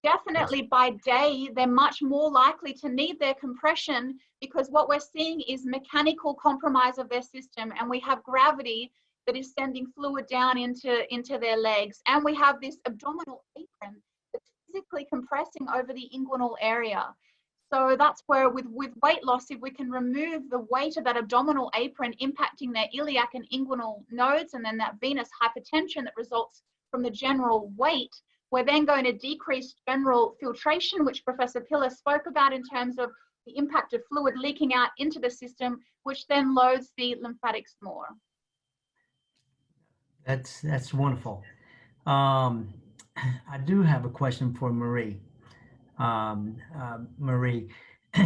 Speaker 9: Definitely by day, they're much more likely to need their compression, because what we're seeing is mechanical compromise of their system, and we have gravity that is sending fluid down into their legs. And we have this abdominal apron that's physically compressing over the inguinal area. So that's where with weight loss, if we can remove the weight of that abdominal apron impacting their iliac and inguinal nodes, and then that venous hypertension that results from the general weight, we're then going to decrease general filtration, which Professor Pillar spoke about in terms of the impact of fluid leaking out into the system, which then loads the lymphatics more.
Speaker 2: That's wonderful. I do have a question for Marie. Marie,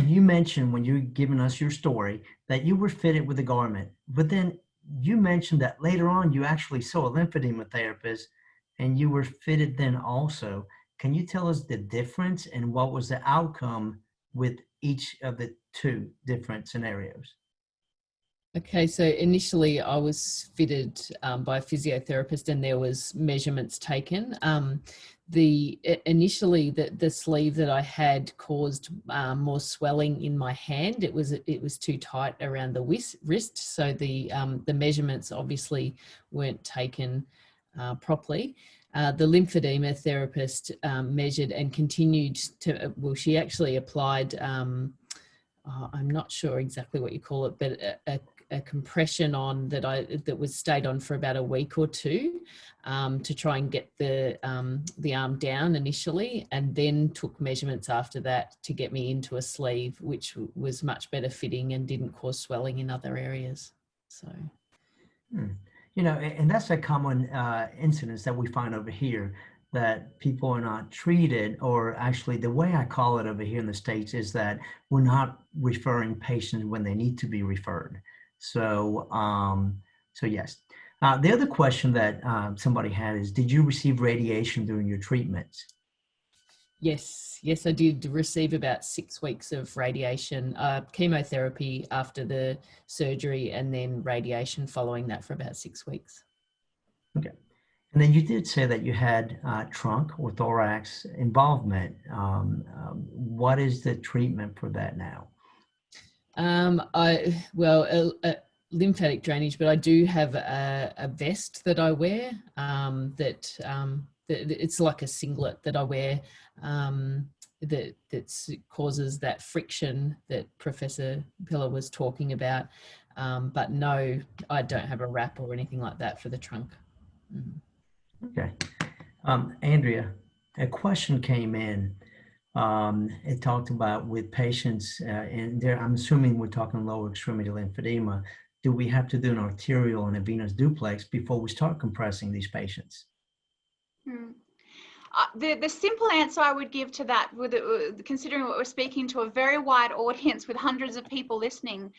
Speaker 2: you mentioned when you were giving us your story that you were fitted with a garment, but then you mentioned that later on you actually saw a lymphedema therapist and you were fitted then also. Can you tell us the difference and what was the outcome with each of the two different scenarios?
Speaker 3: Okay, so initially I was fitted by a physiotherapist and there was measurements taken. Initially the sleeve that I had caused more swelling in my hand. It was too tight around the wrist, so the measurements obviously weren't taken properly. The lymphedema therapist measured and continued to, well, she actually applied, I'm not sure exactly what you call it, but a compression on that was stayed on for about a week or two to try and get the arm down initially, and then took measurements after that to get me into a sleeve, which was much better fitting and didn't cause swelling in other areas. So.
Speaker 2: You know, and that's a common incidence that we find over here, that people are not treated, or actually the way I call it over here in the States is that we're not referring patients when they need to be referred. So, so yes. The other question that somebody had is, did you receive radiation during your treatments?
Speaker 3: Yes, I did receive about 6 weeks of radiation, chemotherapy after the surgery, and then radiation following that for about 6 weeks.
Speaker 2: Okay. And then you did say that you had trunk or thorax involvement. What is the treatment for that now? Lymphatic drainage, but I do have a vest that I wear that it's like a singlet that I wear that causes that friction that Professor Pillar was talking about. But no, I don't have a wrap or anything like that for the trunk. Okay. Andrea, a question came in. It talked about with patients, and there, I'm assuming we're talking lower extremity lymphedema. Do we have to do an arterial and a venous duplex before we start compressing these patients?
Speaker 9: The simple answer I would give to that, considering what we're speaking to a very wide audience with hundreds of people listening,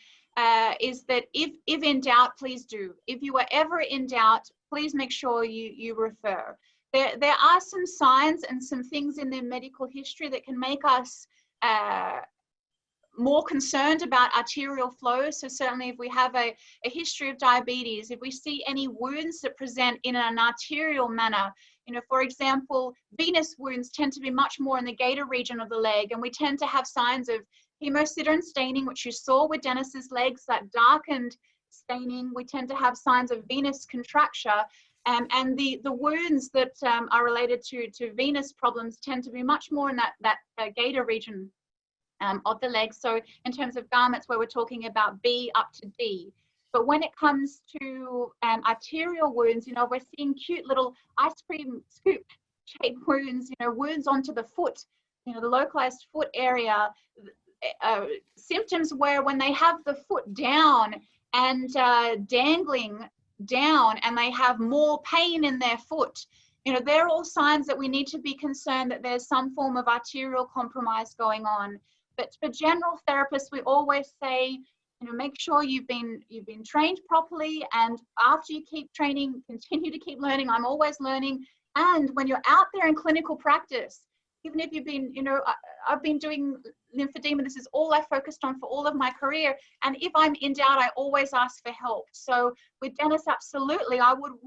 Speaker 9: is that if in doubt, please do. If you are ever in doubt, please make sure you refer. There are some signs and some things in their medical history that can make us more concerned about arterial flow. So certainly if we have a history of diabetes, if we see any wounds that present in an arterial manner, you know, for example, venous wounds tend to be much more in the gaiter region of the leg, and we tend to have signs of hemosiderin staining, which you saw with Dennis's legs, that darkened staining. We tend to have signs of venous contracture, and the wounds that are related to venous problems tend to be much more in that gaiter region of the leg. So in terms of garments, where we're talking about B up to D. But when it comes to arterial wounds, you know, we're seeing cute little ice cream scoop shaped wounds, you know, wounds onto the foot, you know, the localized foot area, symptoms where when they have the foot down and dangling down and they have more pain in their foot, you know, they're all signs that we need to be concerned that there's some form of arterial compromise going on. But for general therapists, we always say, you know, make sure you've been trained properly, and after you keep training, continue to keep learning. I'm always learning. And when you're out there in clinical practice, even if you've been, you know, I've been doing lymphedema, this is all I focused on for all of my career. And if I'm in doubt, I always ask for help. So with Dennis, absolutely, I would have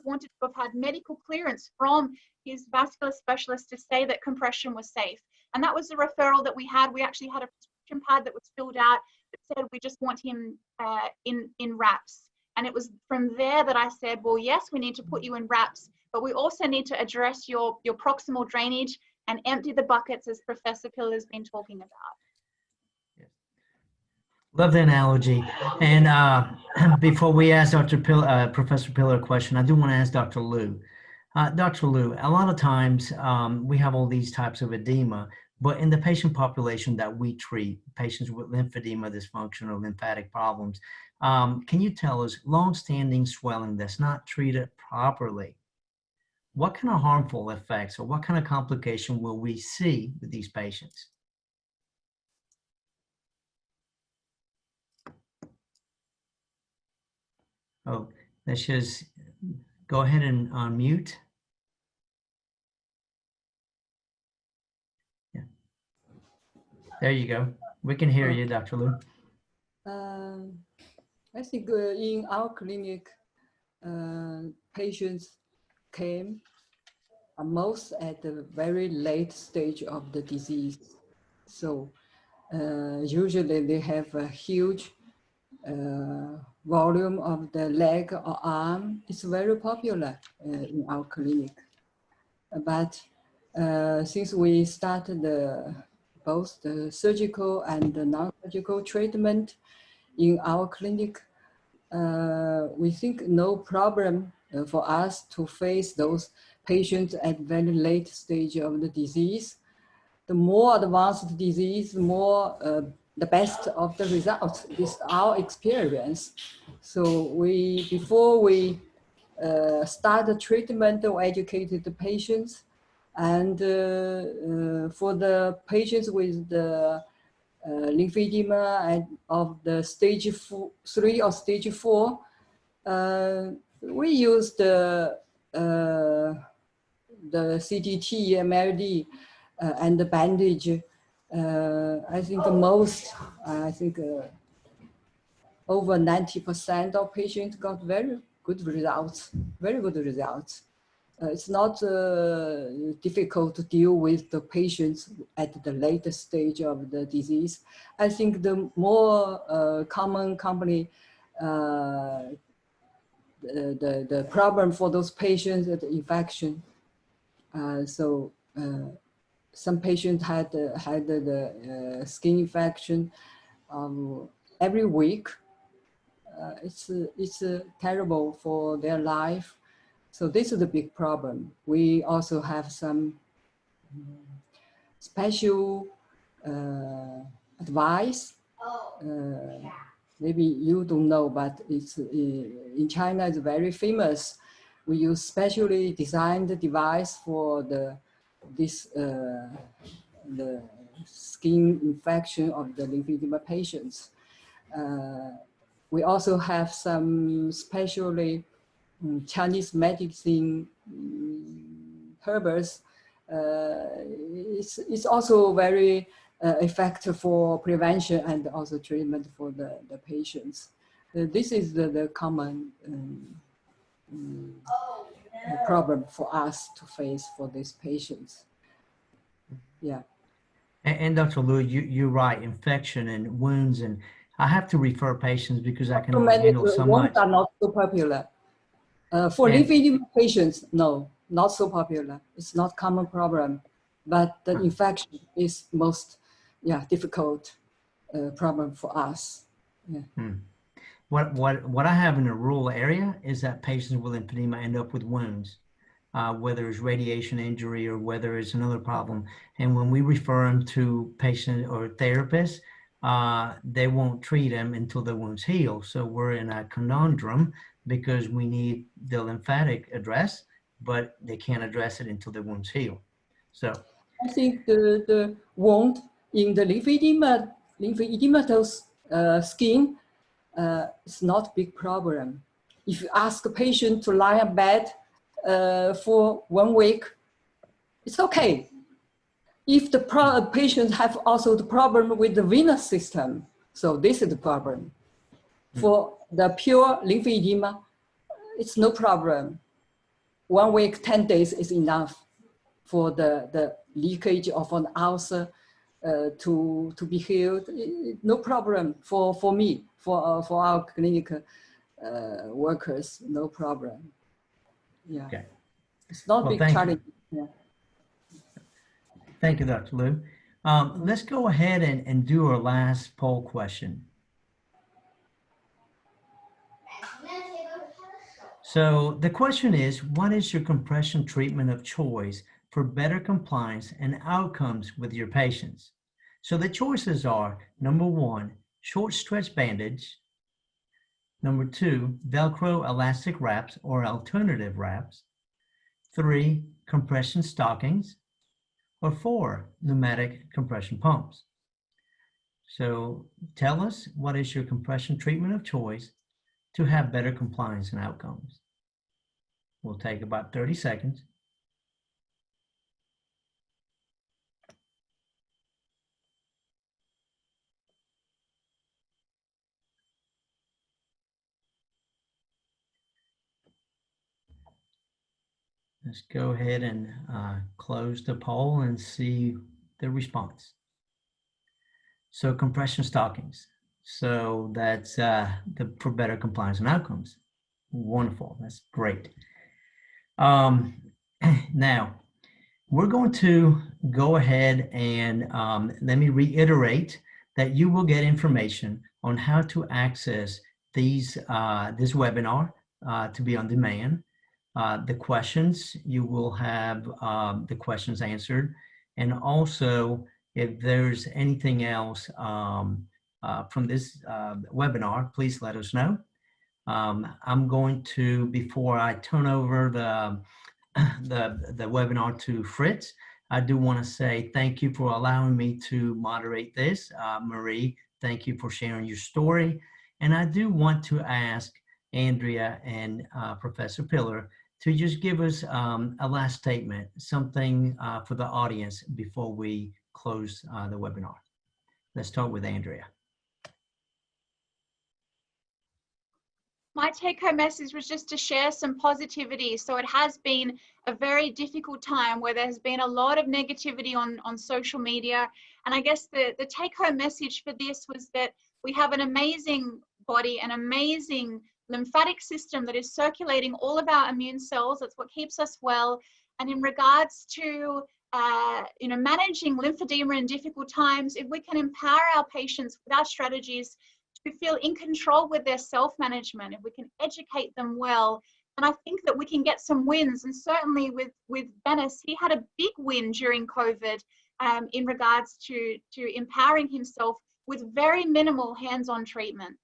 Speaker 9: wanted to have had medical clearance from his vascular specialist to say that compression was safe. And that was the referral that we had. We actually had a prescription pad that was filled out that said we just want him in wraps. And it was from there that I said, well, yes, we need to put you in wraps, but we also need to address your proximal drainage and empty the buckets, as Professor Piller has been talking about.
Speaker 2: Love the analogy. And before we ask Professor Piller a question, I do want to ask Dr. Liu. Dr. Liu, a lot of times we have all these types of edema, but in the patient population that we treat, patients with lymphedema dysfunction or lymphatic problems, can you tell us long-standing swelling that's not treated properly? What kind of harmful effects or what kind of complication will we see with these patients? Oh, let's just go ahead and unmute. Yeah. There you go. We can hear you, Dr. Liu.
Speaker 5: I think in our clinic, patients came most at the very late stage of the disease. So usually they have a huge volume of the leg or arm. It's very popular in our clinic. But since we started both the surgical and the non-surgical treatment in our clinic, we think no problem for us to face those patients at very late stage of the disease. The more advanced disease, the more the best of the results. This is our experience. So before we start the treatment, we educated the patients, and for the patients with the lymphedema and of the stage 3 or stage 4, we use the CGT, MLD, and the bandage. I think over 90% of patients got very good results. It's not difficult to deal with the patients at the later stage of the disease. I think the more common the problem for those patients is the infection. Some patients had the skin infection every week. It's terrible for their life. So this is a big problem. We also have some special advice. Maybe you don't know, but it's in China. It's very famous. We use specially designed device for the skin infection of the lymphedema patients. We also have some specially Chinese medicine herbs. It's also very effective for prevention and also treatment for the patients. This is the common problem for us to face for these patients. Yeah.
Speaker 2: And Dr. Liu, you're right, infection and wounds, and I have to refer patients because I can only handle so much.
Speaker 5: Wounds are not so popular. For lymphedema patients, no, not so popular. It's not common problem, but the infection is most difficult problem for us. Yeah.
Speaker 2: What I have in a rural area is that patients with lymphedema end up with wounds, whether it's radiation injury or whether it's another problem. And when we refer them to patients or therapists, they won't treat them until the wounds heal. So we're in a conundrum because we need the lymphatic address, but they can't address it until the wounds heal. So
Speaker 5: I think the wound in the lymphedematous skin is not a big problem. If you ask a patient to lie in bed for 1 week, it's okay. If the patient have also the problem with the venous system, so this is the problem. For the pure lymphedema, it's no problem. 1 week, 10 days is enough for the leakage of an ulcer to be healed. No problem for me, for our clinical workers, no problem. Yeah, okay. It's not big challenge. Yeah.
Speaker 2: Thank you, Dr. Liu. Let's go ahead and do our last poll question. So the question is, what is your compression treatment of choice for better compliance and outcomes with your patients? So the choices are, number 1, short stretch bandage. Number 2, Velcro elastic wraps or alternative wraps. 3, compression stockings. Or 4, pneumatic compression pumps. So tell us, what is your compression treatment of choice to have better compliance and outcomes? We'll take about 30 seconds. Let's go ahead and close the poll and see the response. So compression stockings. So that's for better compliance and outcomes. Wonderful, that's great. Now, we're going to go ahead and let me reiterate that you will get information on how to access these this webinar to be on demand. The questions, you will have the questions answered. And also, if there's anything else from this webinar, please let us know. I'm going to, before I turn over the webinar to Fritz, I do want to say thank you for allowing me to moderate this. Marie, thank you for sharing your story. And I do want to ask Andrea and Professor Pillar to just give us a last statement, something for the audience before we close the webinar. Let's start with Andrea.
Speaker 9: My take-home message was just to share some positivity. So it has been a very difficult time where there's been a lot of negativity on social media. And I guess the take-home message for this was that we have an amazing body, an amazing lymphatic system that is circulating all of our immune cells. That's what keeps us well. And in regards to managing lymphedema in difficult times, if we can empower our patients with our strategies to feel in control with their self-management, if we can educate them well, and I think that we can get some wins. And certainly with Venous, he had a big win during COVID in regards to empowering himself with very minimal hands-on treatment.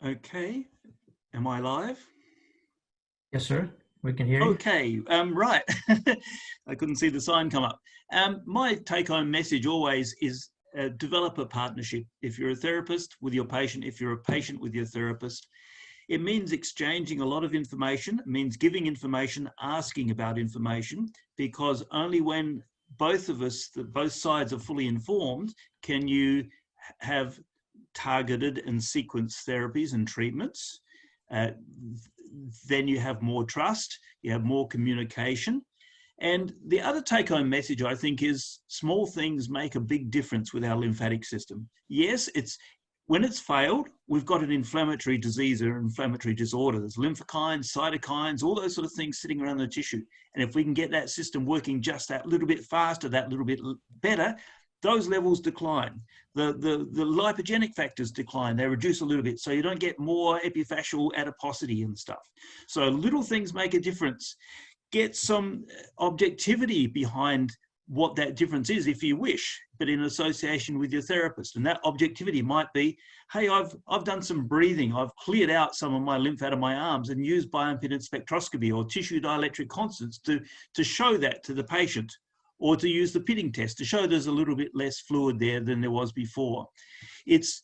Speaker 4: Okay, am I live?
Speaker 2: Yes, sir. We can hear you.
Speaker 4: Okay, right. I couldn't see the sign come up. My take-home message always is develop a partnership. If you're a therapist with your patient, if you're a patient with your therapist, it means exchanging a lot of information. It means giving information, asking about information, because only when both of us, both sides are fully informed, can you have targeted and sequenced therapies and treatments. Then you have more trust, you have more communication. And the other take-home message, I think, is small things make a big difference with our lymphatic system. Yes, when it's failed, we've got an inflammatory disease or inflammatory disorder. There's lymphokines, cytokines, all those sort of things sitting around the tissue. And if we can get that system working just that little bit faster, that little bit better, those levels decline. The lipogenic factors decline, they reduce a little bit, so you don't get more epiphyseal adiposity and stuff. So little things make a difference. Get some objectivity behind what that difference is if you wish, but in association with your therapist. And that objectivity might be, hey, I've done some breathing, I've cleared out some of my lymph out of my arms and used bioimpedance spectroscopy or tissue dielectric constants to show that to the patient, or to use the pitting test to show there's a little bit less fluid there than there was before. It's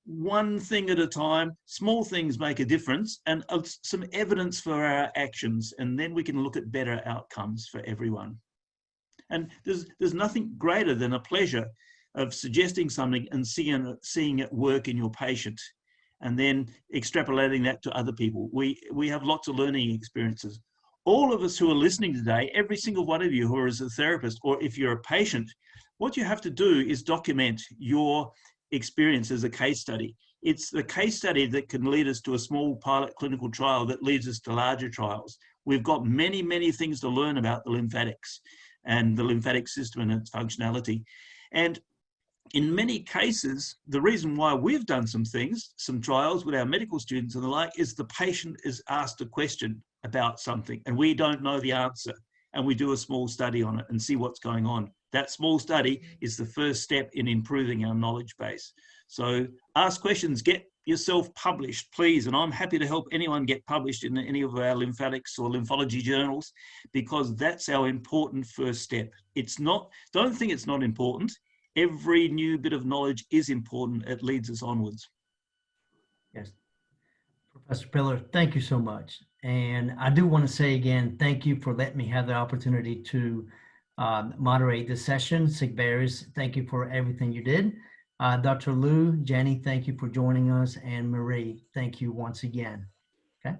Speaker 4: one thing at a time. Small things make a difference, and some evidence for our actions, and then we can look at better outcomes for everyone. And there's nothing greater than a pleasure of suggesting something and seeing it work in your patient, and then extrapolating that to other people. We have lots of learning experiences. All of us who are listening today, every single one of you who is a therapist, or if you're a patient, what you have to do is document your experience as a case study. It's the case study that can lead us to a small pilot clinical trial that leads us to larger trials. We've got many, many things to learn about the lymphatics and the lymphatic system and its functionality. And in many cases, the reason why we've done some things, some trials with our medical students and the like, is the patient is asked a question about something and we don't know the answer. And we do a small study on it and see what's going on. That small study is the first step in improving our knowledge base. So ask questions, get yourself published, please. And I'm happy to help anyone get published in any of our lymphatics or lymphology journals, because that's our important first step. It's not, don't think it's not important. Every new bit of knowledge is important. It leads us onwards.
Speaker 2: Yes. Professor Pillar, thank you so much. And I do want to say again, thank you for letting me have the opportunity to moderate this session. Sigvaris, thank you for everything you did. Dr. Liu, Jenny, thank you for joining us. And Marie, thank you once again. Okay.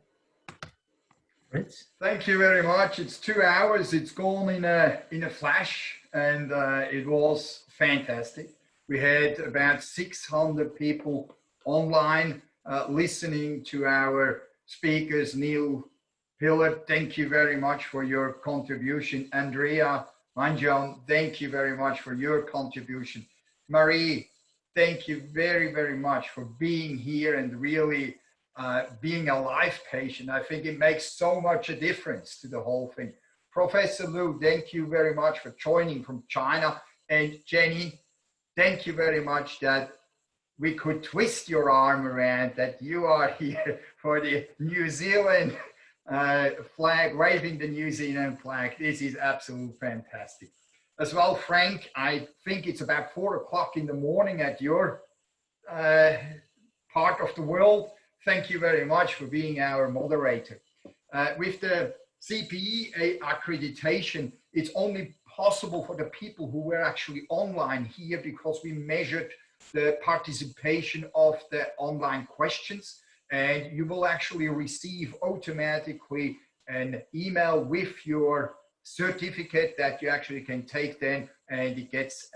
Speaker 2: Fritz?
Speaker 1: Thank you very much. It's 2 hours. It's gone in a flash, and it was fantastic. We had about 600 people online listening to our speakers. Neil Pillar, thank you very much for your contribution. Andrea Mangion, thank you very much for your contribution. Marie, thank you very, very much for being here and really being a live patient. I think it makes so much a difference to the whole thing. Professor Liu, thank you very much for joining from China. And Jenny, thank you very much that we could twist your arm around, that you are here for the New Zealand flag, waving the New Zealand flag. This is absolutely fantastic. As well, Frank, I think it's about 4 o'clock in the morning at your part of the world. Thank you very much for being our moderator. With the CPE accreditation, it's only possible for the people who were actually online here because we measured the participation of the online questions, and you will actually receive automatically an email with your certificate that you actually can take then, and it gets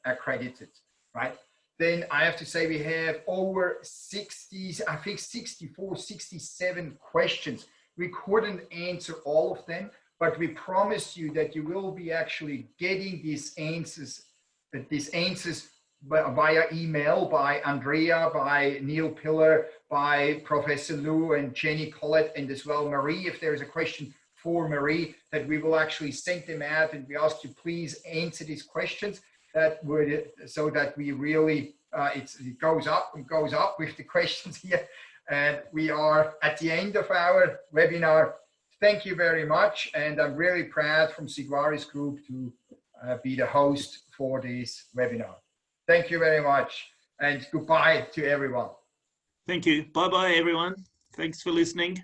Speaker 1: accredited, right? Then I have to say we have over 60, I think 64, 67 questions. We couldn't answer all of them, but we promise you that you will be actually getting these answers via email by Andrea, by Neil Pillar, by Professor Liu and Jenny Collett, and as well Marie. If there is a question for Marie, that we will actually send them out, and we ask you please answer these questions. That would, so that we really, it goes up and goes up with the questions here. And we are at the end of our webinar. Thank you very much. And I'm really proud from Sigvaris Group to be the host for this webinar. Thank you very much, and goodbye to everyone.
Speaker 4: Thank you. Bye-bye, everyone. Thanks for listening.